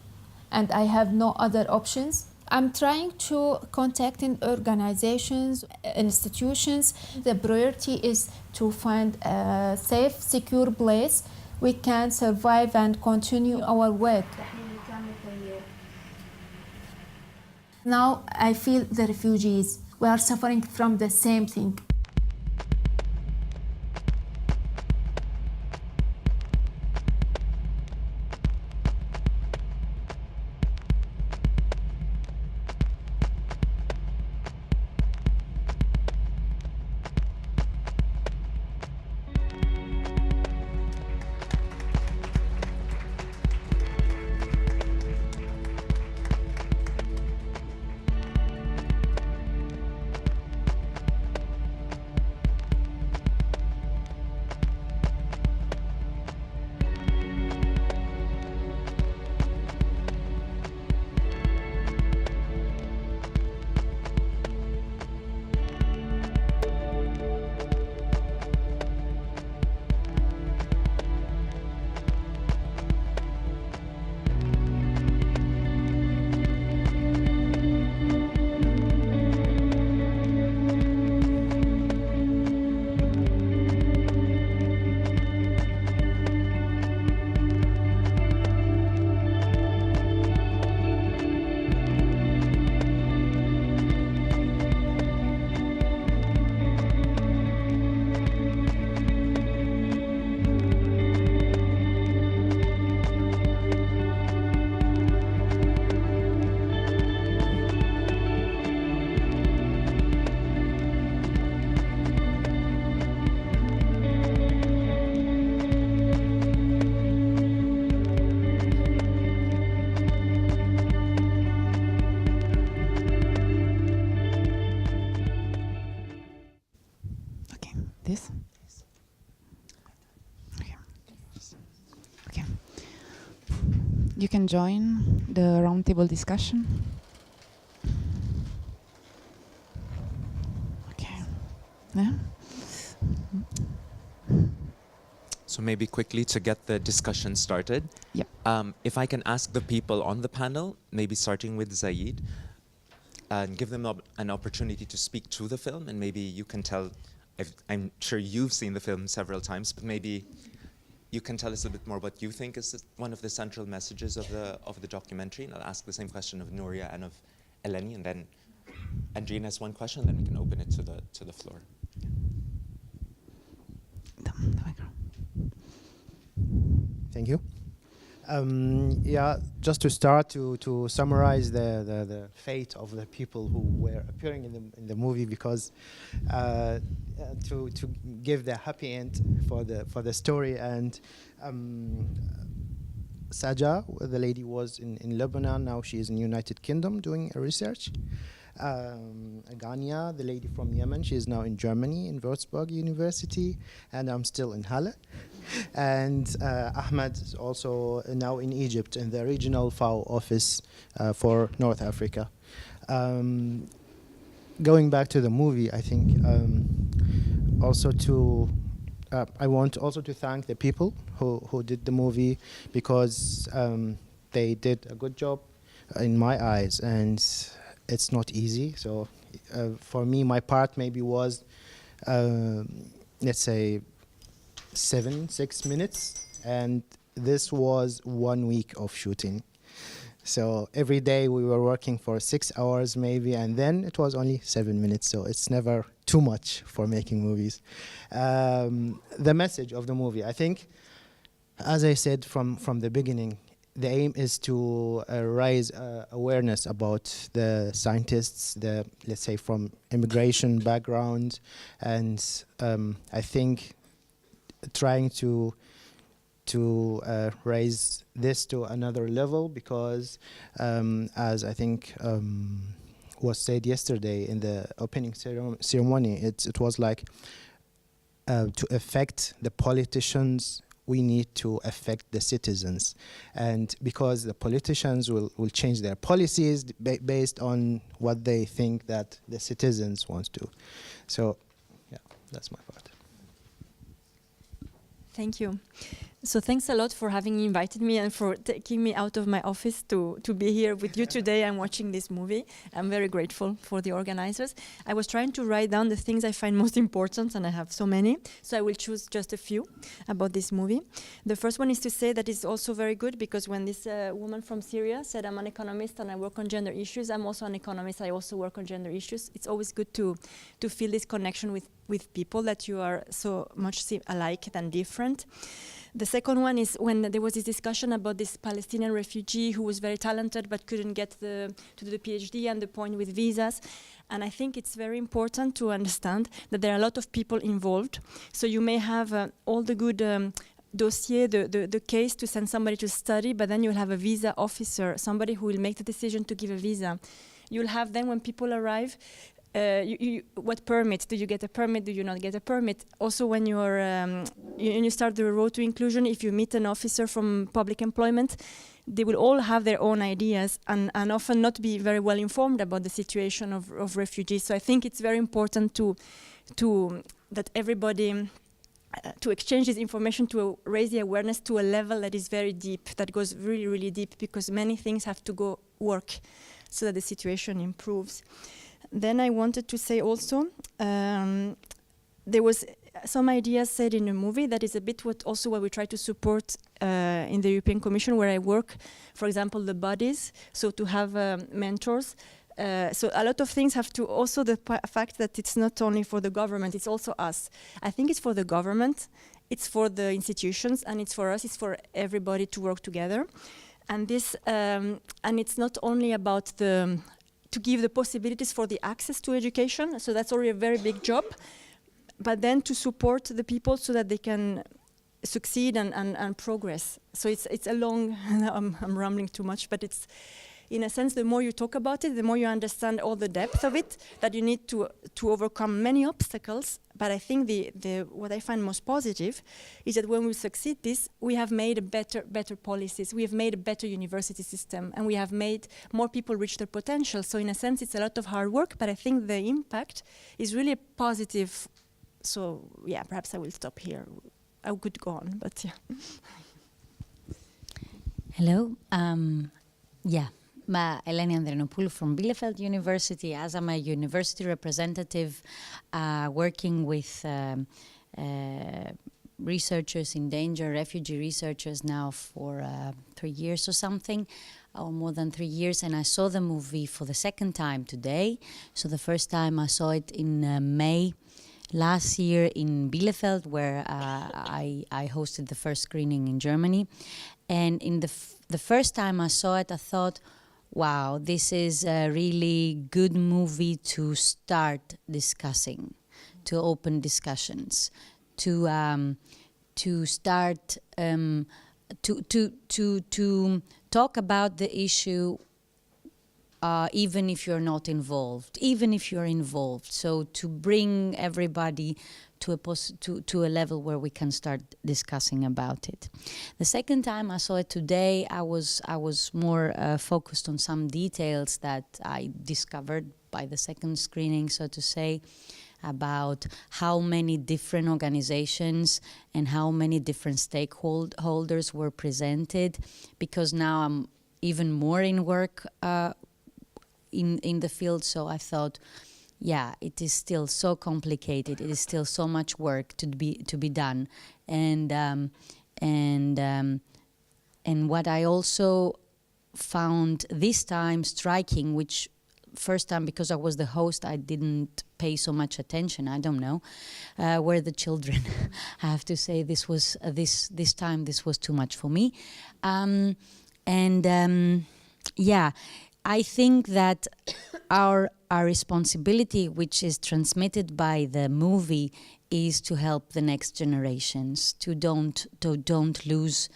and I have no other options. I'm trying to contact organizations, institutions. The priority is to find a safe, secure place we can survive and continue our work. Now I feel the refugees, we are suffering from the same thing. You can join the roundtable discussion. Okay. Yeah. So maybe quickly to get the discussion started. Yeah. If I can ask the people on the panel, maybe starting with Zaid, and give them an opportunity to speak to the film, and maybe you can tell, I'm sure you've seen the film several times, but maybe you can tell us a bit more what you think is one of the central messages of the documentary, and I'll ask the same question of Nuria and of Eleni, and then Andreina has one question, then we can open it to the floor. Thank you. Yeah, just to start to summarize the fate of the people who were appearing in the movie, because to give the happy end for the story. And Saja, the lady, was in Lebanon. Now she is in United Kingdom doing research. Guardia, the lady from Yemen, she is now in Germany in Würzburg University, and I'm still in Halle. And Ahmed is also now in Egypt in the regional FAO office for North Africa. Going back to the movie, I think I want also to thank the people who did the movie, because they did a good job in my eyes, and it's not easy. So for me, my part maybe was, let's say, 6 minutes, and this was 1 week of shooting. So every day we were working for 6 hours maybe, and then it was only 7 minutes. So it's never too much for making movies. The message of the movie, I think, as I said from the beginning, the aim is to raise awareness about the scientists, let's say, from immigration background, and I think trying to raise this to another level, because as I think was said yesterday in the opening ceremony, it was like to affect the politicians, we need to affect the citizens, and because the politicians will change their policies based on what they think that the citizens want to. So yeah, that's my part. Thank you. So thanks a lot for having invited me and for taking me out of my office to be here with you today and watching this movie. I'm very grateful for the organizers. I was trying to write down the things I find most important, and I have so many, so I will choose just a few about this movie. The first one is to say that it's also very good, because when this woman from Syria said, I'm an economist and I work on gender issues, I'm also an economist, I also work on gender issues. It's always good to feel this connection with people that you are so much alike than different. The second one is when there was this discussion about this Palestinian refugee who was very talented but couldn't get to do the PhD, and the point with visas. And I think it's very important to understand that there are a lot of people involved. So you may have all the good dossier, the case to send somebody to study, but then you'll have a visa officer, somebody who will make the decision to give a visa. You'll have then, when people arrive, what permit? Do you get a permit? Do you not get a permit? Also, when you start the road to inclusion, if you meet an officer from public employment, they will all have their own ideas and often not be very well informed about the situation of refugees. So I think it's very important that everybody to exchange this information, to raise the awareness to a level that is very deep, that goes really, really deep, because many things have to go work so that the situation improves. Then I wanted to say also, there was some ideas said in the movie that is a bit what we try to support in the European Commission where I work. For example, the bodies, so to have mentors. So a lot of things have to also the fact that it's not only for the government, it's also us. I think it's for the government, it's for the institutions, and it's for us, it's for everybody to work together. And this, and it's not only about to give the possibilities for the access to education, so that's already a very big job, but then to support the people so that they can succeed and progress. So it's a long, I'm rambling too much, but in a sense, the more you talk about it, the more you understand all the depth of it, that you need to overcome many obstacles. But I think what I find most positive is that when we succeed this, we have made better policies, we have made a better university system, and we have made more people reach their potential. So in a sense, it's a lot of hard work, but I think the impact is really positive. So yeah, perhaps I will stop here. I could go on, but yeah. Hello. Eleni Andrianopulu from Bielefeld University. As I'm a university representative working with researchers in danger, refugee researchers now for 3 years or something, or more than 3 years, and I saw the movie for the second time today. So the first time I saw it in May last year in Bielefeld, where I hosted the first screening in Germany. And in the first time I saw it, I thought, wow, this is a really good movie to start discussing, to open discussions, to start to talk about the issue, even if you're not involved, even if you're involved. So to bring everybody to a level where we can start discussing about it. The second time I saw it today, I was more focused on some details that I discovered by the second screening, so to say, about how many different organizations and how many different stakeholders were presented, because now I'm even more in work in the field, so I thought, yeah, it is still so complicated. It is still so much work to be done, and what I also found this time striking, which first time because I was the host, I didn't pay so much attention. I don't know, were the children. I have to say this was this time this was too much for me, yeah. I think that our responsibility, which is transmitted by the movie, is to help the next generations, to don't lose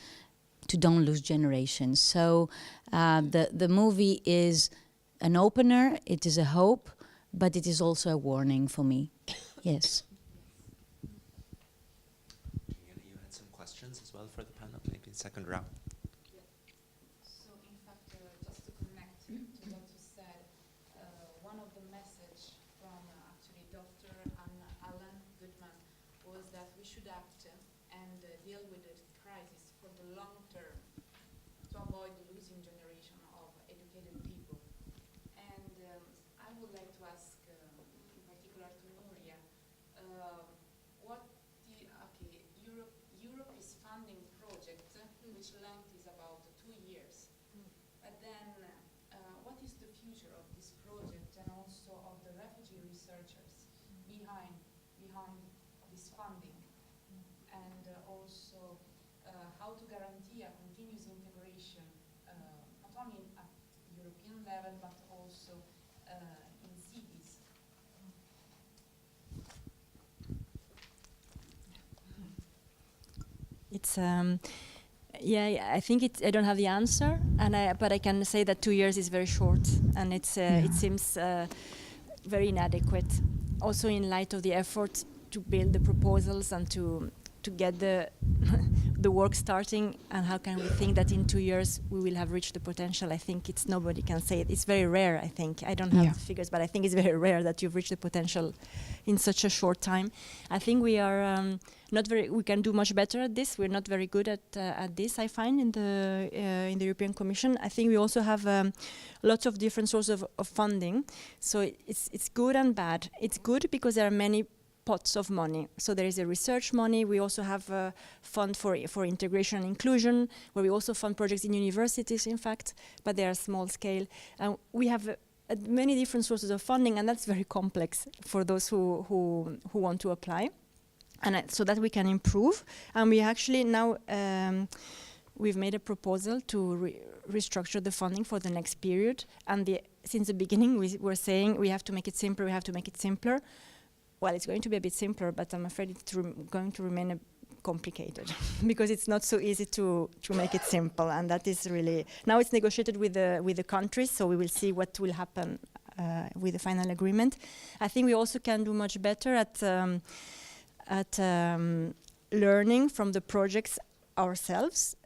generations. So the movie is an opener, it is a hope, but it is also a warning for me. Yes. You had some questions as well for the panel, maybe the second round. How to guarantee a continuous integration, not only at European level, but also in cities. It's yeah, I think I don't have the answer, but I can say that 2 years is very short, and it seems very inadequate. Also, in light of the effort to build the proposals and to get the work starting, and how can we think that in 2 years we will have reached the potential? I think nobody can say it. It's very rare, I think. I don't have the figures, but I think it's very rare that you've reached the potential in such a short time. I think we are we can do much better at this. We're not very good at this, I find, in the European Commission. I think we also have lots of different sources of funding. So it's good and bad. It's good because there are many pots of money. So there is a research money. We also have a fund for integration and inclusion, where we also fund projects in universities, in fact, but they are small scale. We have many different sources of funding, and that's very complex for those who want to apply. And so that we can improve. And we actually now, we've made a proposal to restructure the funding for the next period. And since the beginning, we were saying we have to make it simpler, Well, it's going to be a bit simpler, but I'm afraid it's going to remain complicated because it's not so easy to make it simple, and that is really now it's negotiated with the countries, so we will see what will happen with the final agreement. I think we also can do much better at learning from the projects ourselves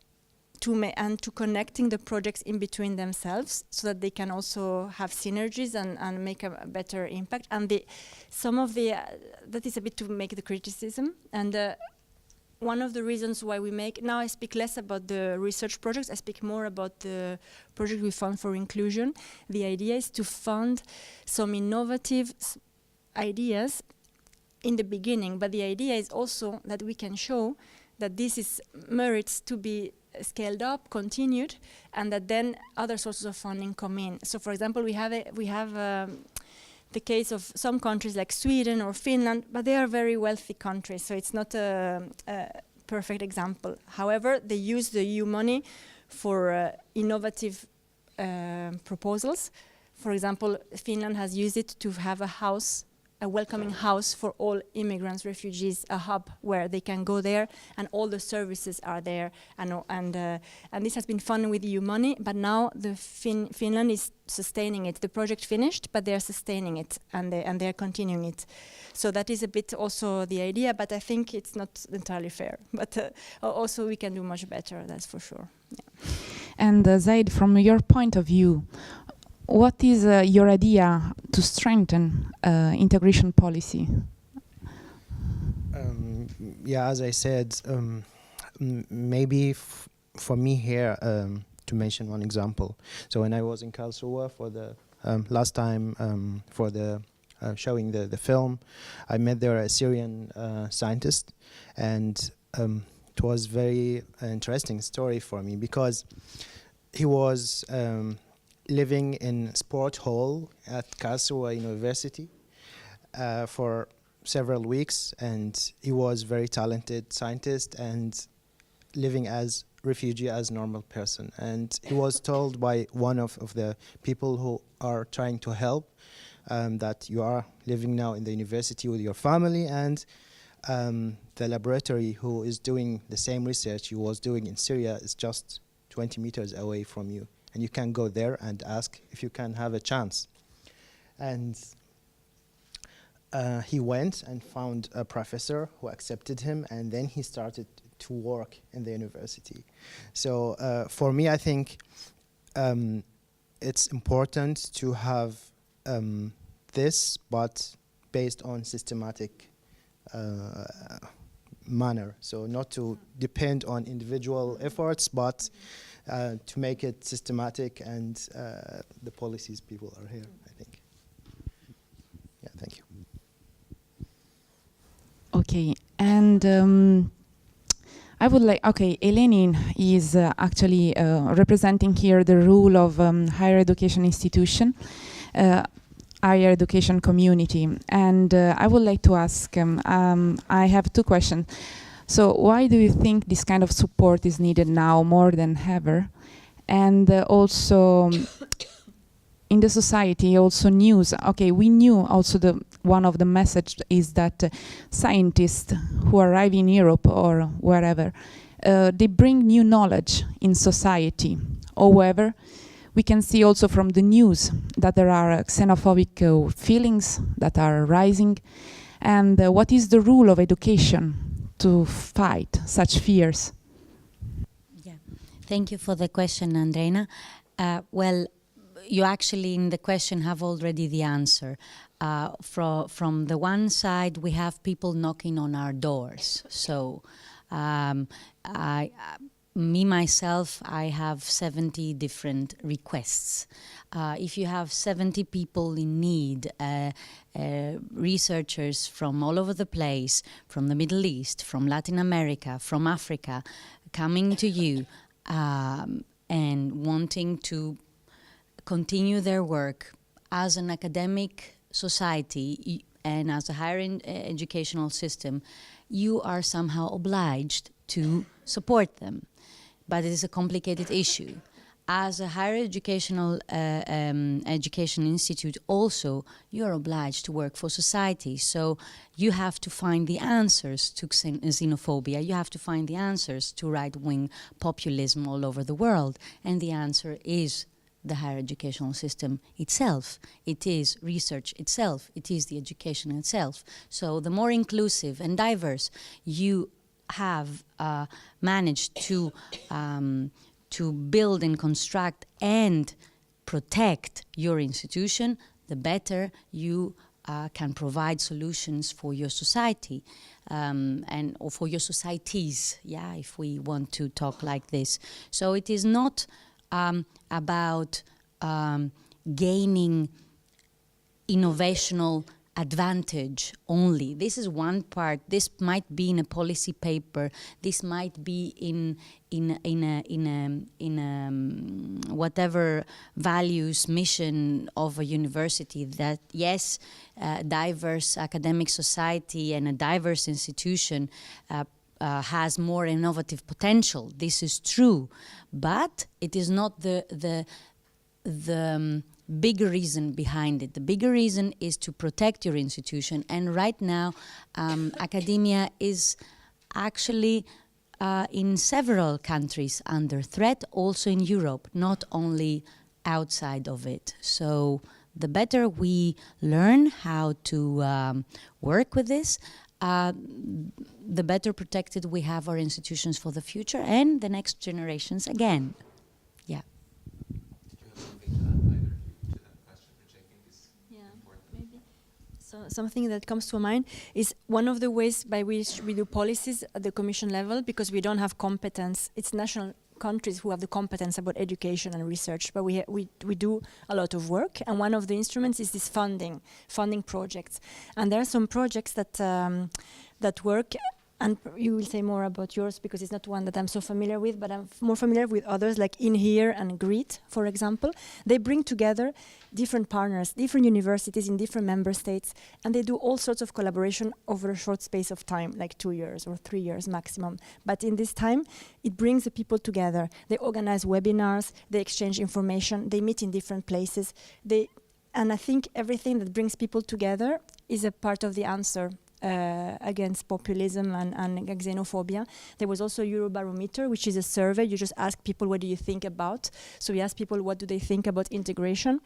and to connecting the projects in between themselves so that they can also have synergies and make a better impact. And that is a bit to make the criticism. And one of the reasons why now I speak less about the research projects, I speak more about the project we fund for inclusion. The idea is to fund some innovative ideas in the beginning, but the idea is also that we can show that this is merits to be scaled up, continued, and that then other sources of funding come in. So, for example, we have the case of some countries like Sweden or Finland, but they are very wealthy countries, so it's not a perfect example. However, they use the EU money for innovative proposals. For example, Finland has used it to have a welcoming house for all immigrants, refugees, a hub where they can go there and all the services are there. And this has been funded with EU money, but now Finland is sustaining it. The project finished, but they are sustaining it and they are continuing it. So that is a bit also the idea, but I think it's not entirely fair. But also we can do much better, that's for sure. Yeah. And Zaid, from your point of view, what is your idea to strengthen integration policy? As I said, maybe for me here to mention one example. So when I was in Karlsruhe for the last time for the showing the film, I met there a Syrian scientist, and it was very interesting story for me because he was living in sport hall at Karlsruhe University for several weeks, and he was very talented scientist and living as refugee as normal person. And he was told by one of the people who are trying to help that you are living now in the university with your family, and the laboratory who is doing the same research you was doing in Syria is just 20 meters away from you. And you can go there and ask if you can have a chance. And he went and found a professor who accepted him, and then he started to work in the university. So for me, I think it's important to have this, but based on systematic manner. So not to depend on individual efforts, but to make it systematic, and the policies people are here, I think. Yeah, thank you. Okay, and I would like, Eleni is actually representing here the role of higher education institution, higher education community, and I would like to ask, I have two questions. So why do you think this kind of support is needed now more than ever? And also in the society, also news. Okay, we knew also one of the message is that scientists who arrive in Europe or wherever, they bring new knowledge in society. However, we can see also from the news that there are xenophobic feelings that are rising. And what is the role of education to fight such fears? Yeah, thank you for the question, Andreina. Well, you actually in the question have already the answer. From the one side, we have people knocking on our doors. So me, myself, I have 70 different requests. If you have 70 people in need, researchers from all over the place, from the Middle East, from Latin America, from Africa, coming to you and wanting to continue their work as an academic society and as a higher educational system, you are somehow obliged to support them. But it is a complicated issue. as a higher educational education institute, also you are obliged to work for society. So you have to find the answers to xenophobia. You have to find the answers to right-wing populism all over the world. And the answer is the higher educational system itself. It is research itself. It is the education itself. So the more inclusive and diverse you have managed to build and construct and protect your institution, the better you can provide solutions for your society or for your societies, yeah, if we want to talk like this. So it is not about gaining innovational advantage only. This is one part. This might be in a policy paper. This might be in whatever values mission of a university. That yes, diverse academic society and a diverse institution has more innovative potential. This is true, but it is not the bigger reason behind it. The bigger reason is to protect your institution. And right now, academia is actually in several countries under threat, also in Europe, not only outside of it. So the better we learn how to work with this, the better protected we have our institutions for the future and the next generations again. Yeah. So something that comes to mind is one of the ways by which we do policies at the Commission level, because we don't have competence. It's national countries who have the competence about education and research, but we do a lot of work, and one of the instruments is this funding projects. And there are some projects that work, and you will say more about yours because it's not one that I'm so familiar with, but I'm more familiar with others like In Here and Greet, for example. They bring together different partners, different universities in different member states, and they do all sorts of collaboration over a short space of time, like 2 years or 3 years maximum. But in this time, it brings the people together. They organize webinars, they exchange information, they meet in different places. And I think everything that brings people together is a part of the answer against populism and xenophobia. There was also Eurobarometer, which is a survey. You just ask people, what do you think about? So we ask people, what do they think about integration?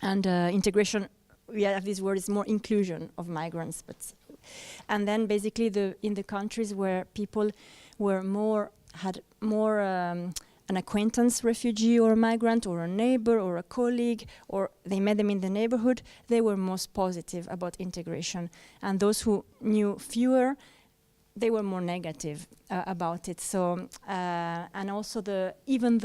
And integration, we have this word, is more inclusion of migrants. And then basically in the countries where people had more an acquaintance refugee or a migrant or a neighbor or a colleague, or they met them in the neighborhood, they were most positive about integration. And those who knew fewer, they were more negative about it. So, and also even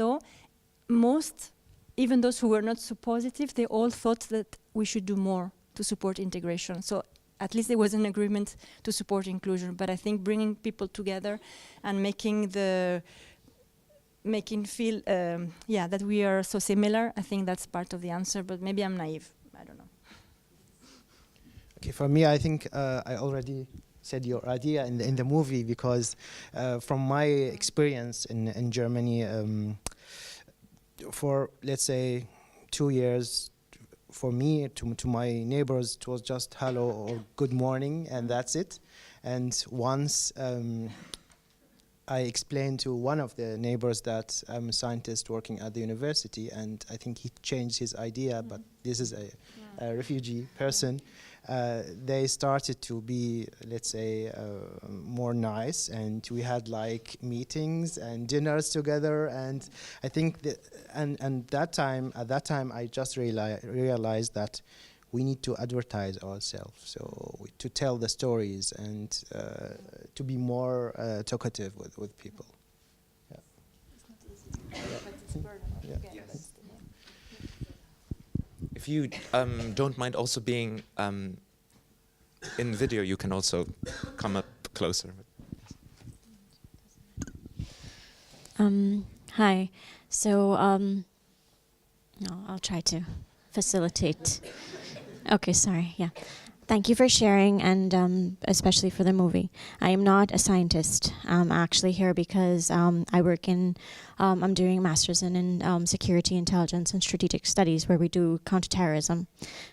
those who were not so positive, they all thought that we should do more to support integration. So at least there was an agreement to support inclusion. But I think bringing people together and making feel that we are so similar, I think that's part of the answer, but maybe I'm naive, I don't know. Okay, for me, I think I already said your idea in the movie, because from my experience in Germany, for let's say 2 years, for me, to my neighbors, it was just hello or good morning, and that's it. And once I explained to one of the neighbors that I'm a scientist working at the university, and I think he changed his idea, but this is a refugee person. They started to be, let's say, more nice, and we had like meetings and dinners together, and I think that, and at that time I just realized that we need to advertise ourselves, so to tell the stories and to be more talkative with people. Yeah. Yes. If you don't mind also being in video, you can also come up closer. Hi. So no, I'll try to facilitate. Okay, sorry. Yeah. Thank you for sharing, and especially for the movie. I am not a scientist. I'm actually here because I work in, I'm doing a master's in security, intelligence, and strategic studies, where we do counterterrorism.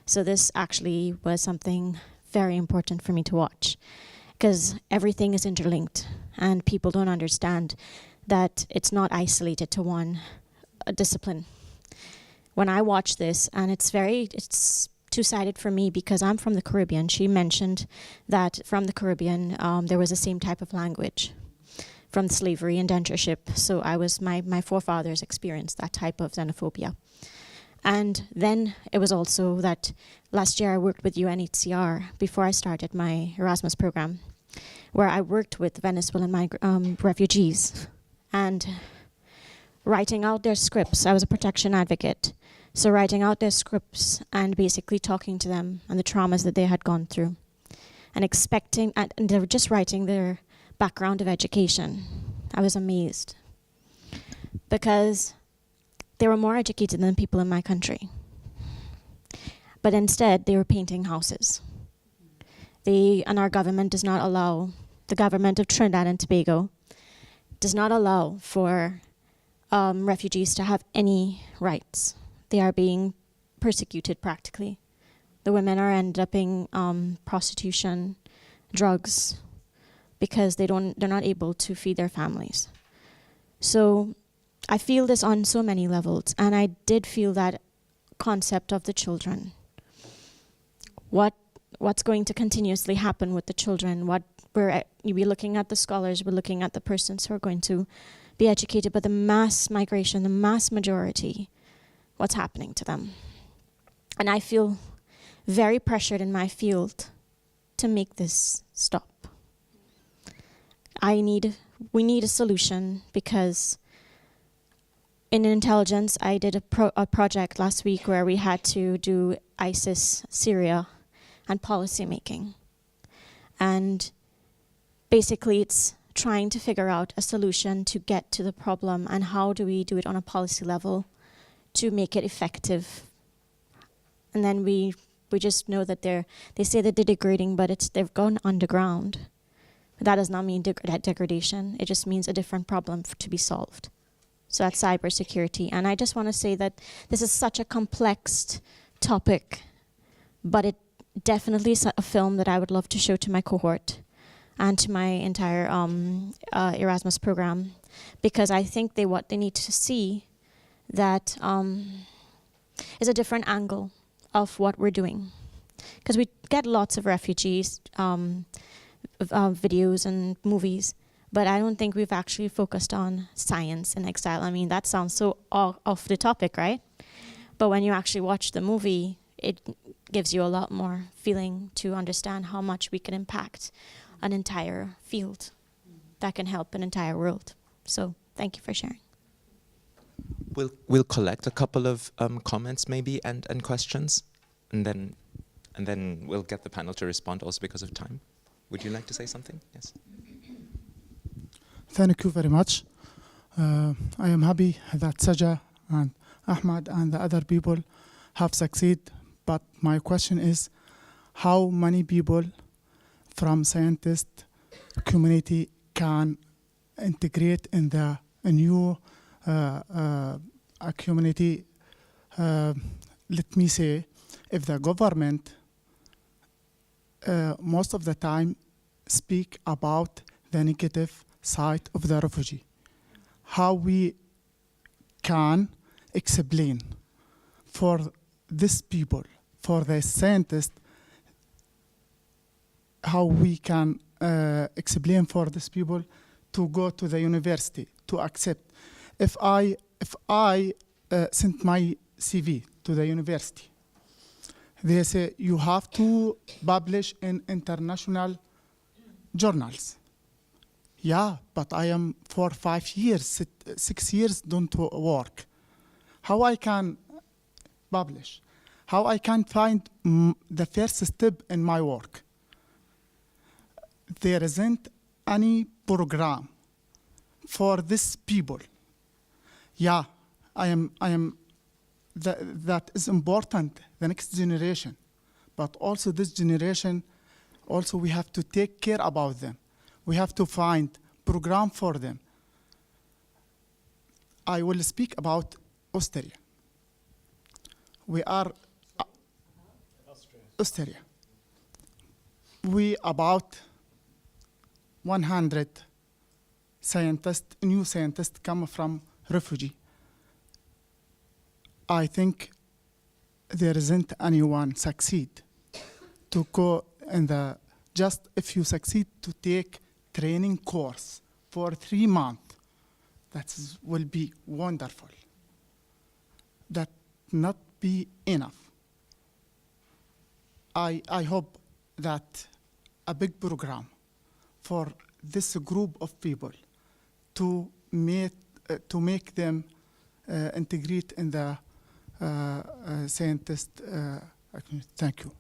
So this actually was something very important for me to watch, because everything is interlinked, and people don't understand that it's not isolated to one discipline. When I watch this, and it's two-sided for me because I'm from the Caribbean. She mentioned that from the Caribbean there was the same type of language from slavery, indentureship. So my forefathers experienced that type of xenophobia. And then it was also that last year I worked with UNHCR before I started my Erasmus program, where I worked with Venezuelan refugees and writing out their scripts. I was a protection advocate. So writing out their scripts and basically talking to them and the traumas that they had gone through, and expecting, and they were just writing their background of education. I was amazed because they were more educated than people in my country. But instead, they were painting houses. And our government does not allow, the government of Trinidad and Tobago does not allow for refugees to have any rights. They are being persecuted practically. The women are ended up in prostitution, drugs, because they're not able to feed their families. So I feel this on so many levels, and I did feel that concept of the children. What's going to continuously happen with the children? We're looking at the scholars, we're looking at the persons who are going to be educated, but the mass migration, the mass majority, what's happening to them? And I feel very pressured in my field to make this stop. We need a solution, because in intelligence, I did a project last week where we had to do ISIS, Syria, and policy making. And basically it's trying to figure out a solution to get to the problem, and how do we do it on a policy level to make it effective. And then we just know that they say that they're degrading, but they've gone underground. But that does not mean degradation. It just means a different problem to be solved. So that's cybersecurity. And I just want to say that this is such a complex topic, but it definitely is a film that I would love to show to my cohort and to my entire Erasmus program, because I think what they need to see that is a different angle of what we're doing. Because we get lots of refugees videos and movies, but I don't think we've actually focused on science and exile. I mean, that sounds so off the topic, right? But when you actually watch the movie, it gives you a lot more feeling to understand how much we can impact an entire field that can help an entire world. So thank you for sharing. We'll collect a couple of comments maybe and questions, and then we'll get the panel to respond also because of time. Would you like to say something? Yes. Thank you very much. I am happy that Saja and Ahmad and the other people have succeeded, but my question is, how many people from scientist community can integrate in the new community? Let me say, if the government most of the time speak about the negative side of the refugee, how we can explain for these people, for the scientists, how we can explain for these people to go to the university, to accept. If I sent my CV to the university, they say you have to publish in international journals. Yeah, but I am for 5 years, 6 years don't work. How I can publish? How I can find the first step in my work? There isn't any program for these people. Yeah, I am. That is important, the next generation. but also this generation, also we have to take care about them. We have to find program for them. I will speak about Austria. We are Austria. We about 100 scientists, new scientists come from refugee. I think there isn't anyone succeed to go in the, just if you succeed to take training course for 3 months, that will be wonderful. That not be enough. I hope that a big program for this group of people to make them integrate in the scientist. Thank you.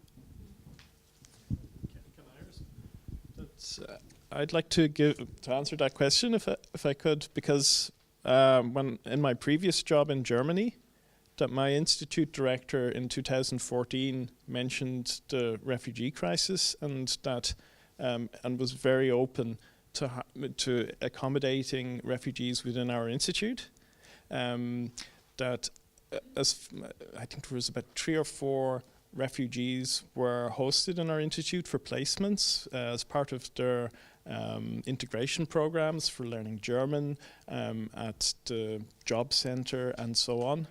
I'd like to answer that question if I could, because when in my previous job in Germany, that my institute director in 2014 mentioned the refugee crisis and that and was very open to accommodating refugees within our institute. That as I think there was about 3 or 4 refugees were hosted in our institute for placements as part of their integration programs for learning German at the job center and so on.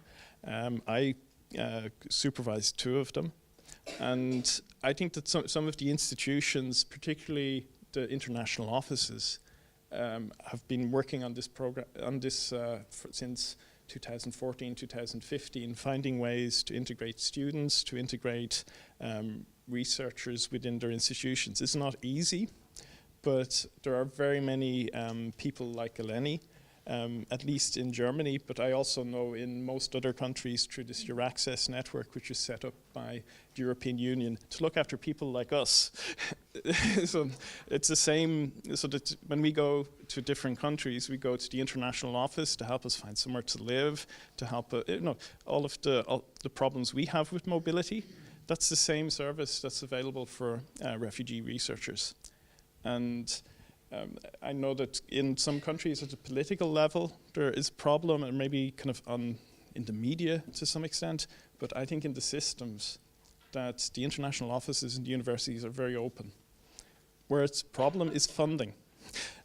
I supervised 2 of them, and I think that some of the institutions, particularly the international offices, have been working on this program since 2014, 2015, finding ways to integrate students, to integrate researchers within their institutions. It's not easy, but there are very many people like Eleni, at least in Germany, but I also know in most other countries through this Your Access network, which is set up by the European Union to look after people like us. So it's the same, so that when we go to different countries, we go to the international office to help us find somewhere to live, to help, all of the problems we have with mobility. That's the same service that's available for refugee researchers. And I know that in some countries at the political level, there is a problem, and maybe kind of in the media to some extent, but I think in the systems that the international offices and the universities are very open. Where its problem is funding.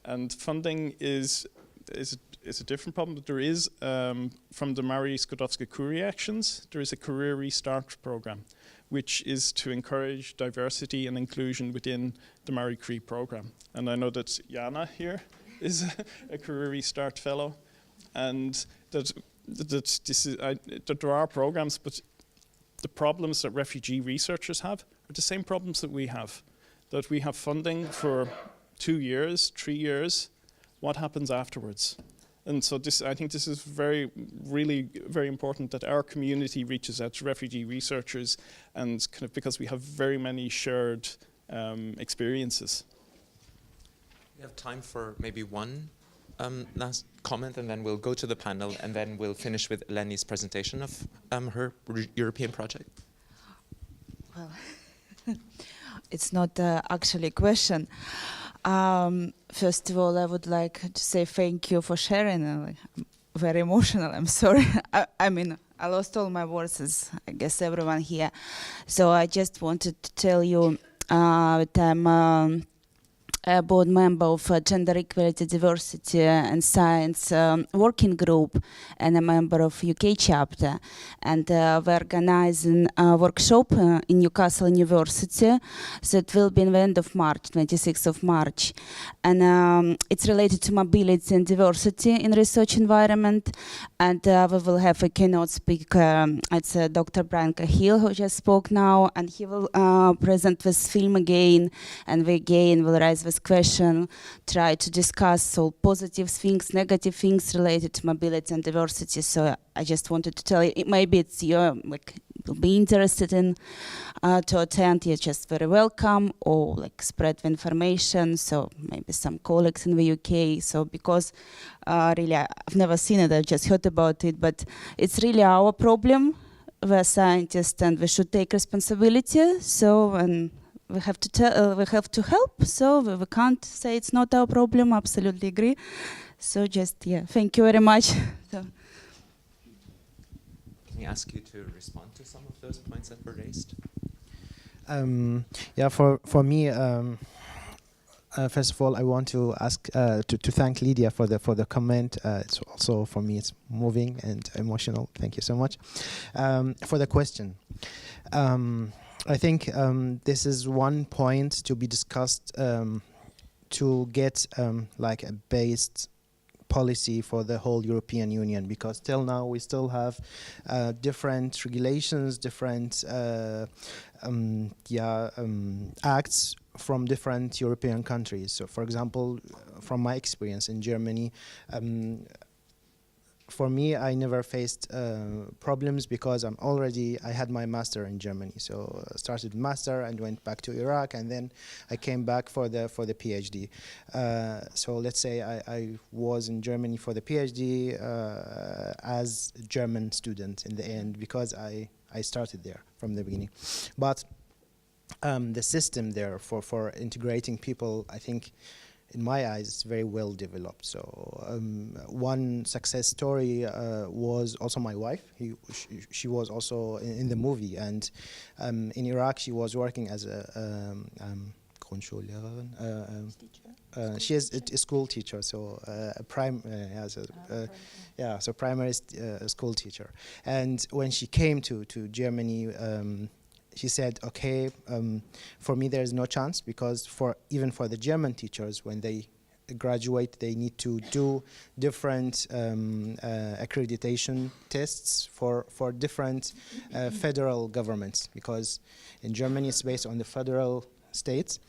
And funding is a different problem, but there is, from the Marie Skłodowska-Curie actions, there is a career restart program, which is to encourage diversity and inclusion within the Marie Curie program. And I know that Jana here is a career restart fellow, and that there are programs, but the problems that refugee researchers have are the same problems that we have. That we have funding for 2 years, 3 years, what happens afterwards? And so I think this is really very important that our community reaches out to refugee researchers, and kind of because we have very many shared experiences. We have time for maybe one last comment, and then we'll go to the panel, and then we'll finish with Eleni's presentation of her European project. Well, it's not actually a question. First of all, I would like to say thank you for sharing. I'm very emotional, I'm sorry. I mean, I lost all my words, as I guess everyone here. So I just wanted to tell you that I'm a board member of Gender Equality, Diversity and Science working group, and a member of UK chapter. And we're organizing a workshop in Newcastle University. So it will be in the end of March, 26th of March. And it's related to mobility and diversity in research environment. And we will have a keynote speaker. It's Dr. Brian Cahill, who just spoke now, and he will present this film again, and we again will raise this question, try to discuss all positive things, negative things related to mobility and diversity. So I just wanted to tell you, maybe it's you'll be interested in to attend. You're just very welcome, or spread the information. So maybe some colleagues in the UK. So because really I've never seen it, I've just heard about it, but it's really our problem we're scientists and we should take responsibility. So and we have to help. So we can't say it's not our problem. Absolutely agree. So just thank you very much. So. Can I ask you to respond to some of those points that were raised? For me, first of all, I want to ask to thank Lydia for the comment. It's also for me, it's moving and emotional. Thank you so much for the question. I think this is one point to be discussed to get like a based policy for the whole European Union, because till now we still have different regulations, different acts from different European countries. So for example, from my experience in Germany, for me, I never faced problems because I had my master in Germany. So I started master and went back to Iraq, and then I came back for the PhD. So let's say I was in Germany for the PhD as a German student in the end, because I started there from the beginning. But the system there for integrating people, I think, in my eyes, it's very well developed. So one success story was also my wife. She was also in the movie, and in Iraq she was working as a she is a school teacher, so so primary school teacher. And when she came to Germany, she said, okay, for me there is no chance, because even for the German teachers, when they graduate, they need to do different accreditation tests for different federal governments, because in Germany it's based on the federal states.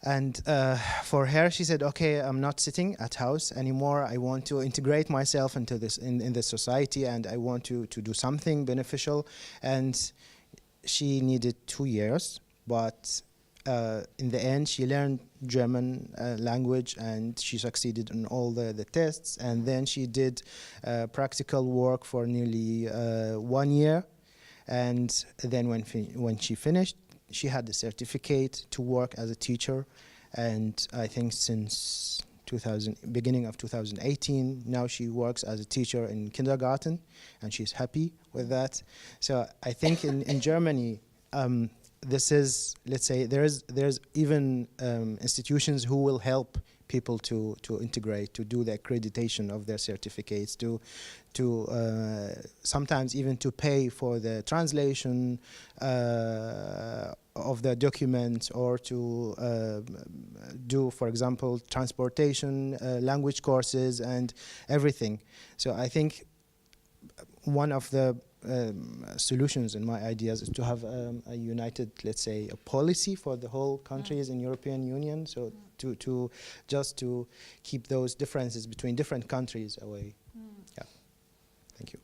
And for her, she said, okay, I'm not sitting at house anymore. I want to integrate myself into this in the society, and I want to do something beneficial. And she needed 2 years, but in the end, she learned German language, and she succeeded in all the tests. And then she did practical work for nearly 1 year. And then when she finished, she had the certificate to work as a teacher. And I think since beginning of 2018, now she works as a teacher in kindergarten, and she's happy with that. So I think in Germany, this is, let's say, there's even institutions who will help people to integrate, to do the accreditation of their certificates, to sometimes even to pay for the translation of the documents, or to do, for example, transportation, language courses, and everything. So I think one of the solutions in my ideas is to have a united, let's say, a policy for the whole countries in European Union. So to just to keep those differences between different countries away. Yeah. Thank you.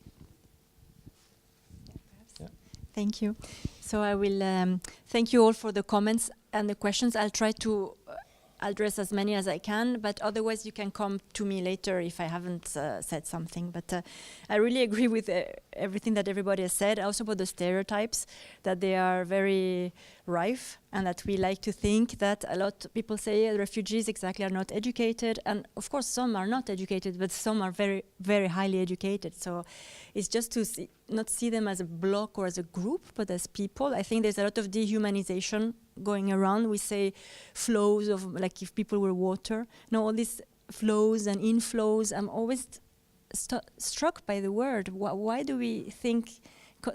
Thank you. So I will thank you all for the comments and the questions. I'll try to address as many as I can, but otherwise you can come to me later if I haven't said something. But I really agree with everything that everybody has said. Also about the stereotypes, that they are very rife, and that we like to think that a lot of people say refugees exactly are not educated. And of course some are not educated, but some are very, very highly educated. So it's just to not see them as a block or as a group, but as people. I think there's a lot of dehumanization going around. We say flows of, like if people were water. No, all these flows and inflows. I'm always struck by the word. Why do we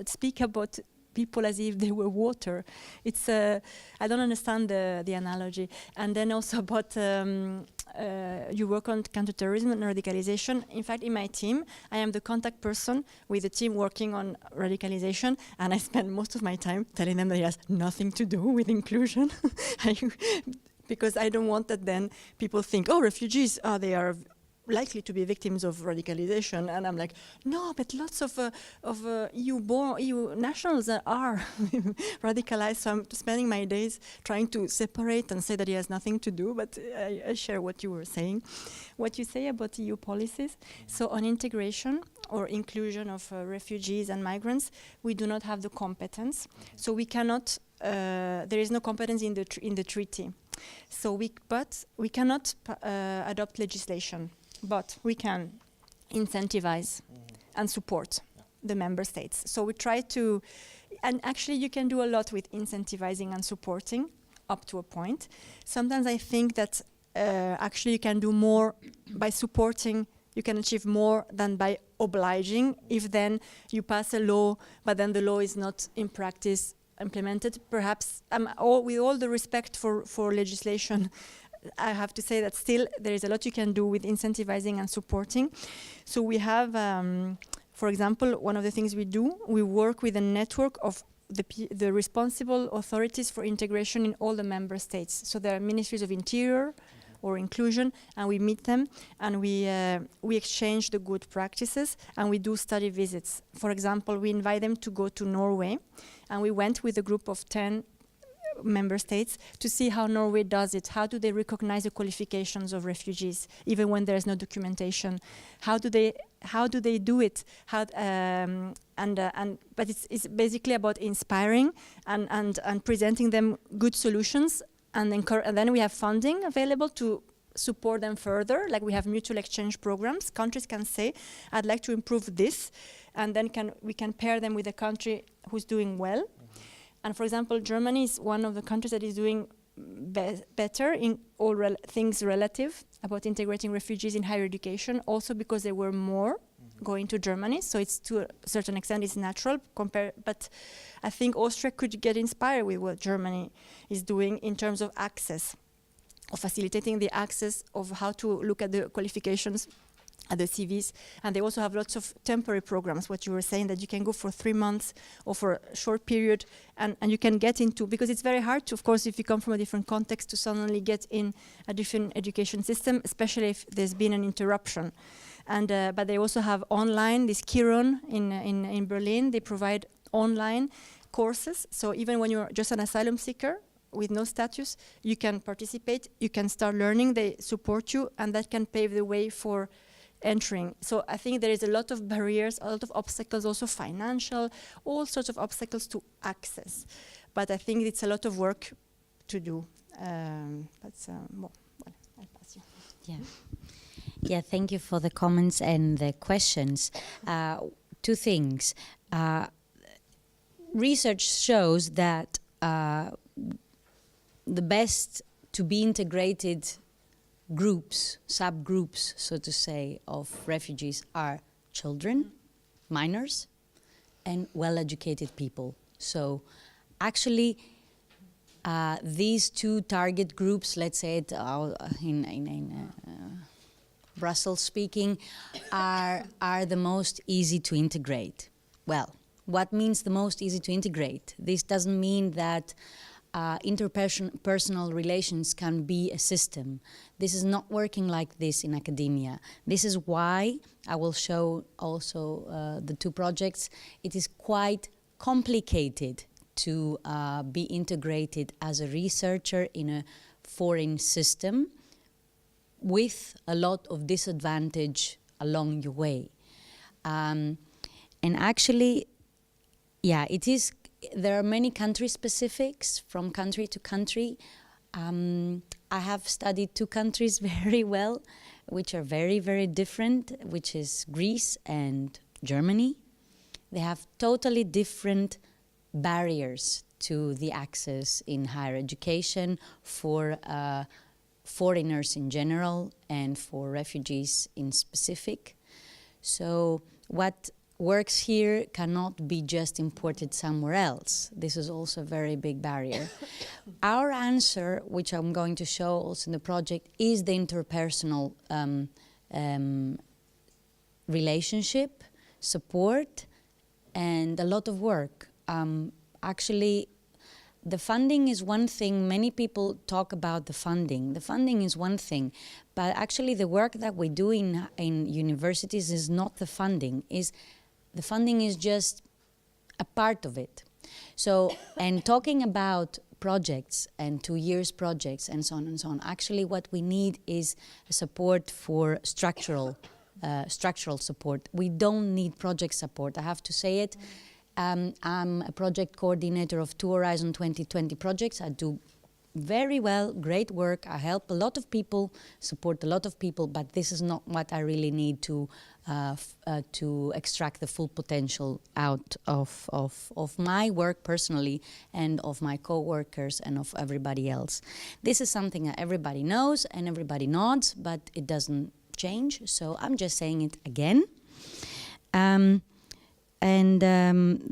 speak about people as if they were water? It's I don't understand the analogy. And then also about you work on counterterrorism and radicalization. In fact, in my team, I am the contact person with the team working on radicalization, and I spend most of my time telling them that it has nothing to do with inclusion, because I don't want that then people think, oh, refugees, they are likely to be victims of radicalization. And I'm like, no, but lots of EU nationals are radicalized. So I'm spending my days trying to separate and say that it has nothing to do, but I share what you were saying. What you say about EU policies. So on integration or inclusion of refugees and migrants, we do not have the competence. So we cannot, there is no competence in the treaty. So but we cannot adopt legislation. But we can incentivize and support the member states. So we try to, and actually you can do a lot with incentivizing and supporting up to a point. Sometimes I think that actually you can do more by supporting, you can achieve more than by obliging. If then you pass a law, but then the law is not in practice implemented, perhaps, with all the respect for legislation, I have to say that still there is a lot you can do with incentivizing and supporting. So we have, for example, one of the things we do, we work with a network of the responsible authorities for integration in all the member states. So there are ministries of interior or inclusion, and we meet them, and we exchange the good practices, and we do study visits. For example, we invite them to go to Norway, and we went with a group of 10 member states to see how Norway does it. How do they recognize the qualifications of refugees, even when there is no documentation? How do they do it? But it's basically about inspiring and presenting them good solutions, and then we have funding available to support them further. Like we have mutual exchange programs. Countries can say, I'd like to improve this, and then we can pair them with a country who's doing well. And for example, Germany is one of the countries that is doing better in all things relative about integrating refugees in higher education, also because there were more going to Germany. So it's to a certain extent it's natural but I think Austria could get inspired with what Germany is doing in terms of access, of facilitating the access of how to look at the qualifications at the CVs. And they also have lots of temporary programs, what you were saying, that you can go for 3 months or for a short period, and you can get into, because it's very hard to, of course, if you come from a different context, to suddenly get in a different education system, especially if there's been an interruption. And but they also have online, this Kiron in Berlin, they provide online courses. So even when you're just an asylum seeker with no status, you can participate, you can start learning, they support you, and that can pave the way for entering. So I think there is a lot of barriers, a lot of obstacles, also financial, all sorts of obstacles to access. But I think it's a lot of work to do. I'll pass you. Yeah. Yeah, thank you for the comments and the questions. 2 things. Research shows that the best to be integrated groups, subgroups, so to say, of refugees are children, minors, and well-educated people. So actually, these 2 target groups, let's say it in Brussels speaking, are the most easy to integrate. Well, what means the most easy to integrate? This doesn't mean that interpersonal relations can be a system. This is not working like this in academia. This is why I will show also the 2 projects. It is quite complicated to be integrated as a researcher in a foreign system with a lot of disadvantage along your way. And actually, yeah, it is. There are many country specifics from country to country. I have studied 2 countries very well, which are very, very different, which is Greece and Germany. They have totally different barriers to the access in higher education for foreigners in general and for refugees in specific. So what works here cannot be just imported somewhere else. This is also a very big barrier. Our answer, which I'm going to show also in the project, is the interpersonal relationship, support, and a lot of work. Actually, the funding is one thing. Many people talk about the funding. The funding is one thing, but actually the work that we do in universities is not the funding. The funding is just a part of it. So, and talking about projects and 2 years projects and so on, actually what we need is support for structural support. We don't need project support, I have to say it. I'm a project coordinator of 2 Horizon 2020 projects. I do very well, great work. I help a lot of people, support a lot of people, but this is not what I really need to extract the full potential out of my work personally and of my co-workers and of everybody else. This is something that everybody knows and everybody nods, but it doesn't change, so I'm just saying it again.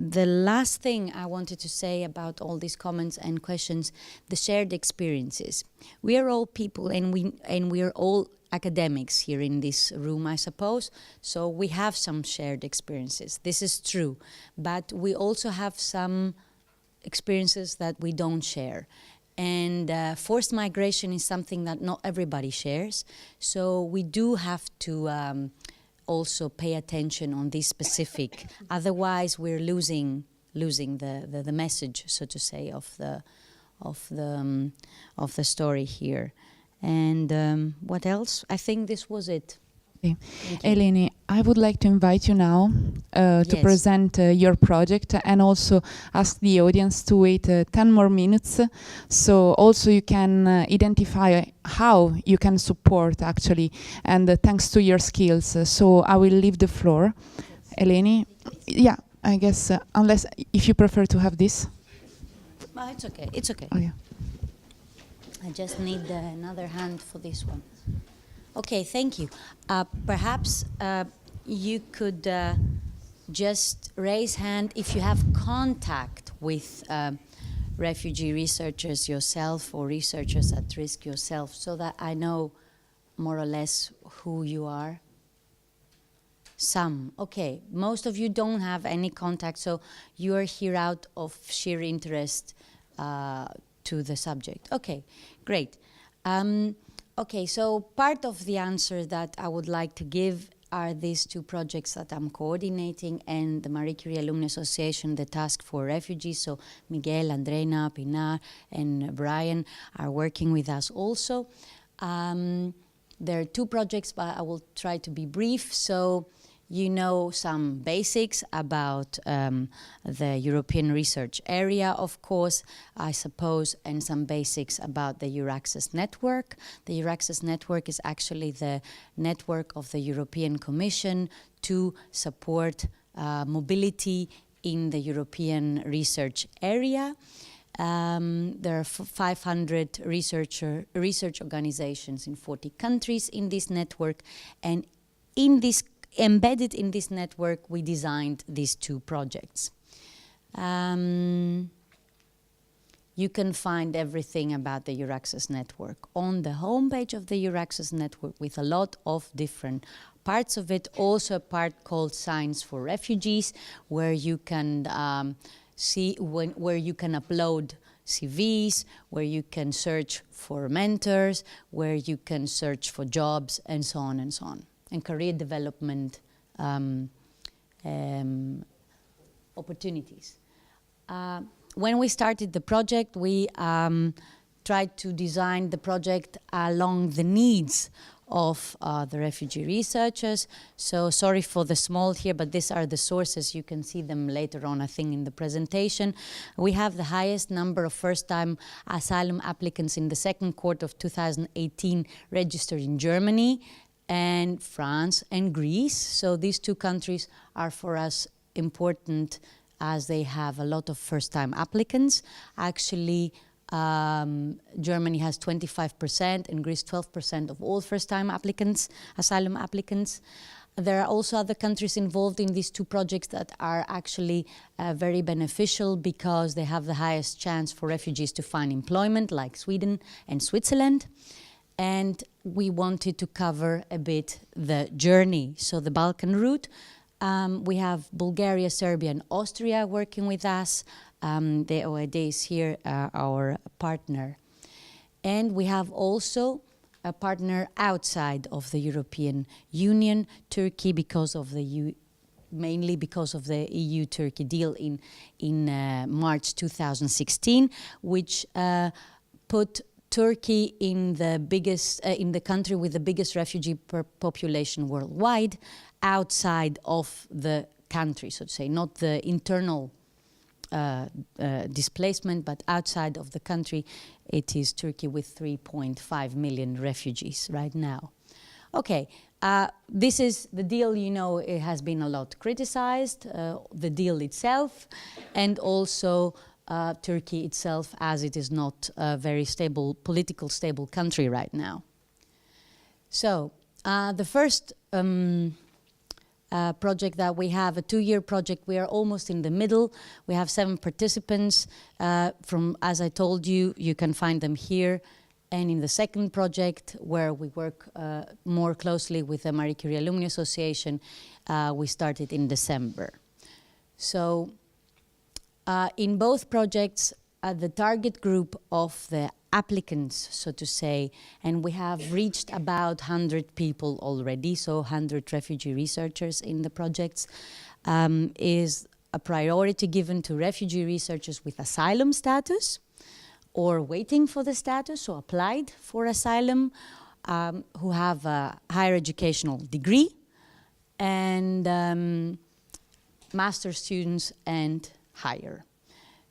The last thing I wanted to say about all these comments and questions, the shared experiences. We are all people and we are all academics here in this room, I suppose, so we have some shared experiences. This is true, but we also have some experiences that we don't share. And forced migration is something that not everybody shares, so we do have to also pay attention on this specific. Otherwise, we're losing the message, so to say, of the story here. And what else? I think this was it. Okay. Eleni, I would like to invite you now to present your project and also ask the audience to wait 10 more minutes, so also you can identify how you can support actually, and thanks to your skills. So I will leave the floor. Eleni, yeah, I guess, unless if you prefer to have this. It's okay, it's okay. Oh, yeah. I just need another hand for this one. Okay, thank you. Perhaps you could just raise hand if you have contact with refugee researchers yourself or researchers at risk yourself, so that I know more or less who you are. Some, okay. Most of you don't have any contact, so you are here out of sheer interest to the subject. Okay, great. Okay, so part of the answer that I would like to give are these 2 projects that I'm coordinating, and the Marie Curie Alumni Association, the Task for Refugees. So Miguel, Andreina, Pinar, and Brian are working with us also. There are 2 projects, but I will try to be brief. So you know some basics about the European Research Area, of course, I suppose, and some basics about the Euraccess Network. The Euraccess Network is actually the network of the European Commission to support mobility in the European Research Area. There are 500 research organizations in 40 countries in this network, and embedded in this network, we designed these 2 projects. You can find everything about the Euraccess Network on the homepage of the Euraccess Network, with a lot of different parts of it. Also a part called Science for Refugees, where you can where you can upload CVs, where you can search for mentors, where you can search for jobs, and so on and so on. And career development opportunities. When we started the project, we tried to design the project along the needs of the refugee researchers. So sorry for the small here, but these are the sources. You can see them later on, I think, in the presentation. We have the highest number of first-time asylum applicants in the second quarter of 2018 registered in Germany, and France and Greece. So these 2 countries are for us important, as they have a lot of first-time applicants. Actually, Germany has 25% and Greece 12% of all first-time applicants, asylum applicants. There are also other countries involved in these 2 projects that are actually very beneficial, because they have the highest chance for refugees to find employment, like Sweden and Switzerland. And we wanted to cover a bit the journey, so the Balkan route, We have Bulgaria, Serbia, and Austria working with us. The OED is here, our partner. And we have also a partner outside of the European Union, Turkey, because of the mainly because of the EU-Turkey deal in March 2016, which put Turkey in the biggest in the country with the biggest refugee population worldwide, outside of the country, so to say, not the internal displacement, but outside of the country. It is Turkey with 3.5 million refugees right now. Okay, this is the deal. You know, it has been a lot criticized, the deal itself, and also Turkey itself, as it is not a very stable, stable country right now. So the first project that we have, a 2-year project, we are almost in the middle. We have 7 participants. As I told you, you can find them here. And in the second project, where we work more closely with the Marie Curie Alumni Association, we started in December. So in both projects, the target group of the applicants, so to say, and we have reached about 100 people already, so 100 refugee researchers in the projects, is a priority given to refugee researchers with asylum status, or waiting for the status, or applied for asylum, who have a higher educational degree, and master's students and higher.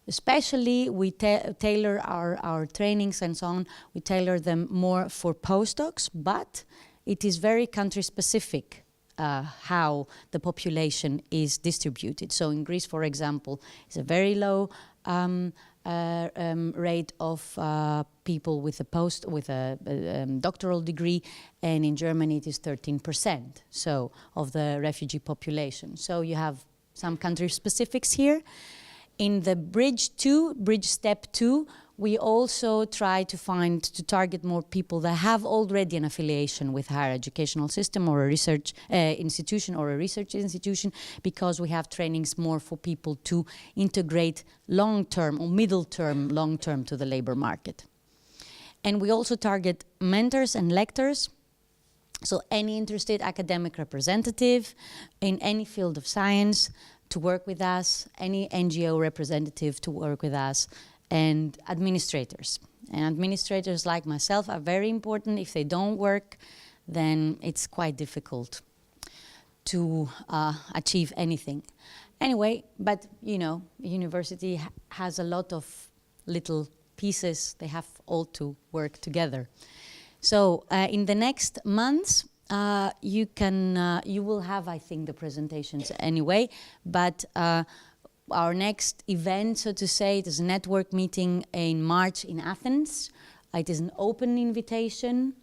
Especially, we tailor our trainings and so on, we tailor them more for postdocs, but it is very country-specific how the population is distributed. So in Greece, for example, it's a very low rate of people with a doctoral degree, and in Germany it is 13%, so of the refugee population. So you have some country specifics here. In the bridge step 2, we also try to target more people that have already an affiliation with higher educational system or a research institution or a research institution, because we have trainings more for people to integrate long-term or middle-term, long-term to the labor market. And we also target mentors and lectors. So any interested academic representative in any field of science to work with us, any NGO representative to work with us, and administrators. And administrators like myself are very important. If they don't work, then it's quite difficult to achieve anything. Anyway, but you know, university has a lot of little pieces. They have all to work together. So in the next months, you will have, I think, the presentations anyway, but our next event, so to say, it is a network meeting in March in Athens. It is an open invitation.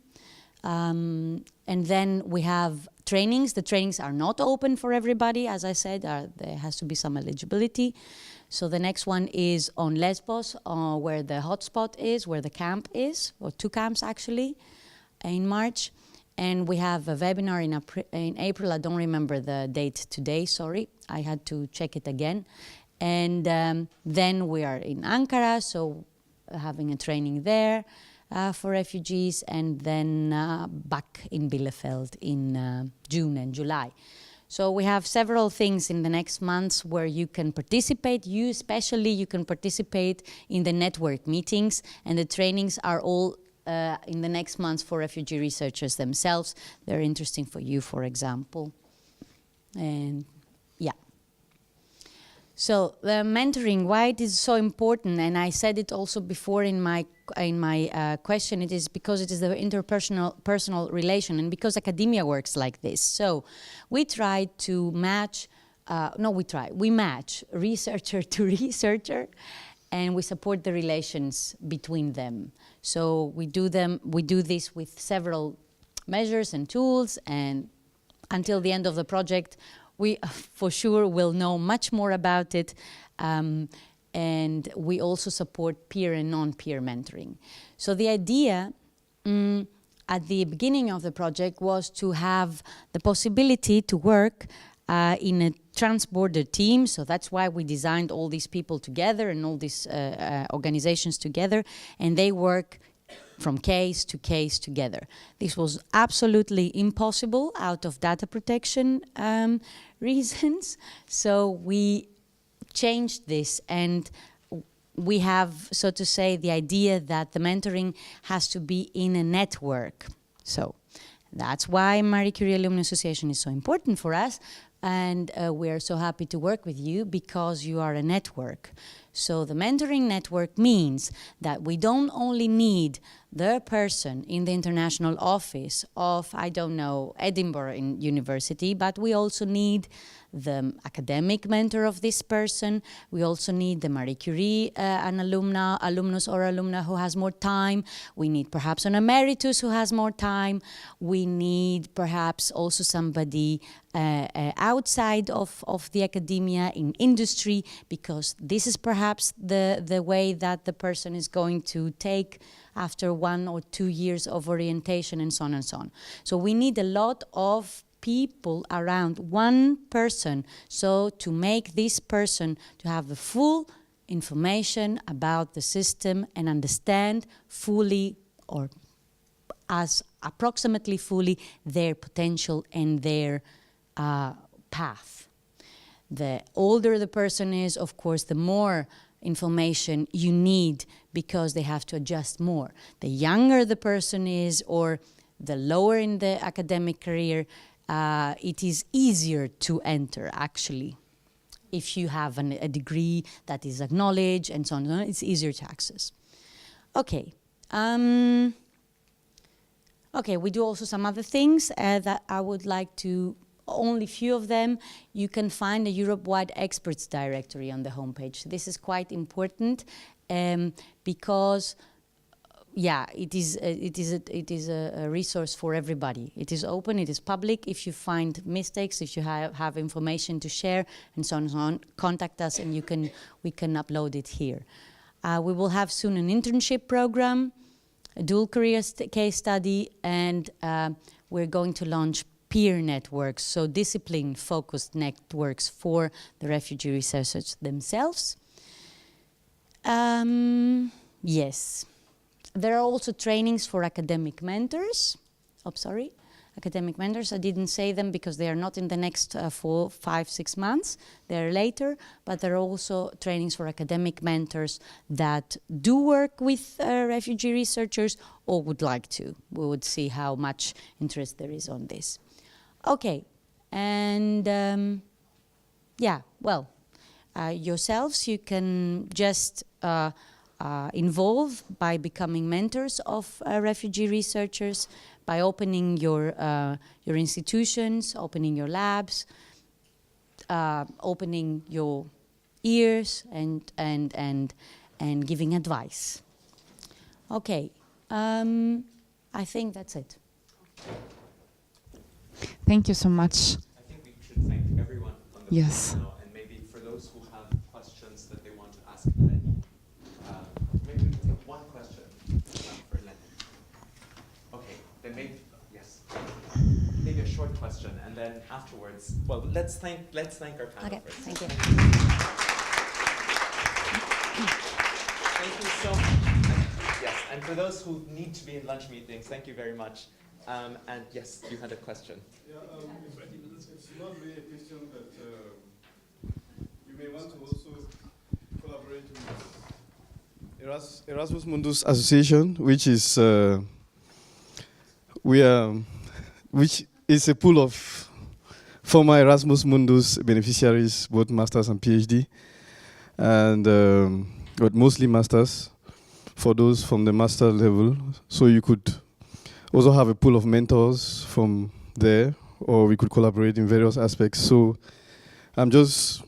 And then we have trainings. The trainings are not open for everybody, as I said, there has to be some eligibility. So the next one is on Lesbos, where the hotspot is, where the camp is, or 2 camps actually, in March. And we have a webinar in April. I don't remember the date today, sorry. I had to check it again. And then we are in Ankara, so having a training there for refugees, and then back in Bielefeld in June and July. So we have several things in the next months where you can participate. You especially, you can participate in the network meetings, and the trainings are all in the next months for refugee researchers themselves. They're interesting for you, for example. And yeah. So the mentoring, why it is so important, and I said it also before in my question, it is because it is the personal relation, and because academia works like this. So we try to match, we match researcher to researcher, and we support the relations between them. So we do this with several measures and tools, and until the end of the project, we for sure will know much more about it, and we also support peer and non-peer mentoring. So the idea at the beginning of the project was to have the possibility to work in a trans-border team. So that's why we designed all these people together and all these organizations together, and they work from case to case together. This was absolutely impossible out of data protection reasons. So we changed this, and we have, so to say, the idea that the mentoring has to be in a network. So that's why Marie Curie Alumni Association is so important for us, and we're so happy to work with you because you are a network. So the mentoring network means that we don't only need the person in the international office of, I don't know, Edinburgh University, but we also need the academic mentor of this person. We also need the Marie Curie, an alumnus or alumna who has more time. We need perhaps an emeritus who has more time. We need perhaps also somebody outside of the academia, in industry, because this is perhaps the way that the person is going to take after 1 or 2 years of orientation, and so on and so on. So we need a lot of people around one person, so to make this person to have the full information about the system and understand fully, or as approximately fully, their potential and their path. The older the person is, of course, the more information you need, because they have to adjust more. The younger the person is, or the lower in the academic career, it is easier to enter, actually. If you have a degree that is acknowledged and so on, it's easier to access. Okay. Okay, we do also some other things that I would like to, only few of them. You can find a Europe-wide experts directory on the homepage. This is quite important because yeah, it is a resource for everybody. It is open, it is public. If you find mistakes, if you have information to share, and so on and so on, contact us and we can upload it here. We will have soon an internship program, a dual career case study, and we're going to launch peer networks, so discipline-focused networks for the refugee researchers themselves. Yes. There are also trainings for academic mentors. Oh, sorry. Academic mentors, I didn't say them because they are not in the next 4, 5, 6 months. They're later, but there are also trainings for academic mentors that do work with refugee researchers or would like to. We would see how much interest there is on this. Okay, and yeah, well, yourselves, you can just involve by becoming mentors of refugee researchers, by opening your institutions, opening your labs, opening your ears, and giving advice. Okay, I think that's it. Thank you so much. I think we should thank everyone on the panel, and maybe for those who have questions that they want to ask Eleni, maybe we can take one question for Eleni. Okay, then maybe maybe a short question, and then afterwards, well, let's thank our panel first. Thank you. Thank you so much. Yes, and for those who need to be in lunch meetings, thank you very much. And yes, you had a question. Yeah, it's not really a question, but you may want to also collaborate with Erasmus Mundus Association, which is which is a pool of former Erasmus Mundus beneficiaries, both masters and PhD, and but mostly masters for those from the master level. So you could also have a pool of mentors from there, or we could collaborate in various aspects. So I'm just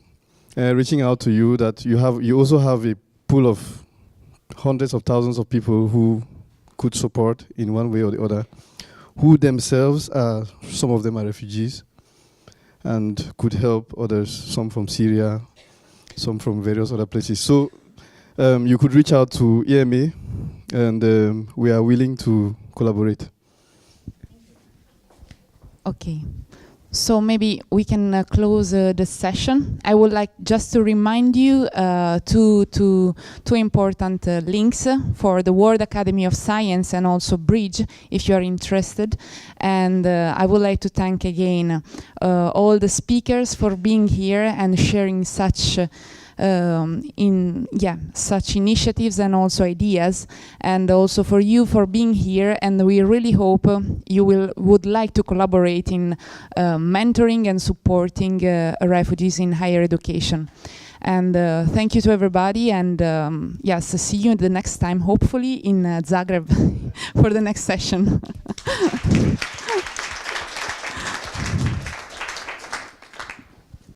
reaching out to you that you also have a pool of hundreds of thousands of people who could support in one way or the other, who themselves are, some of them are refugees, and could help others, some from Syria, some from various other places. So you could reach out to EMA, and we are willing to collaborate. Okay. So maybe we can close the session. I would like just to remind you two important links for the World Academy of Science and also Bridge, if you are interested. And I would like to thank again all the speakers for being here and sharing such such initiatives and also ideas, and also for you for being here. And we really hope you would like to collaborate in mentoring and supporting refugees in higher education. And thank you to everybody, and yes, see you the next time, hopefully in Zagreb for the next session.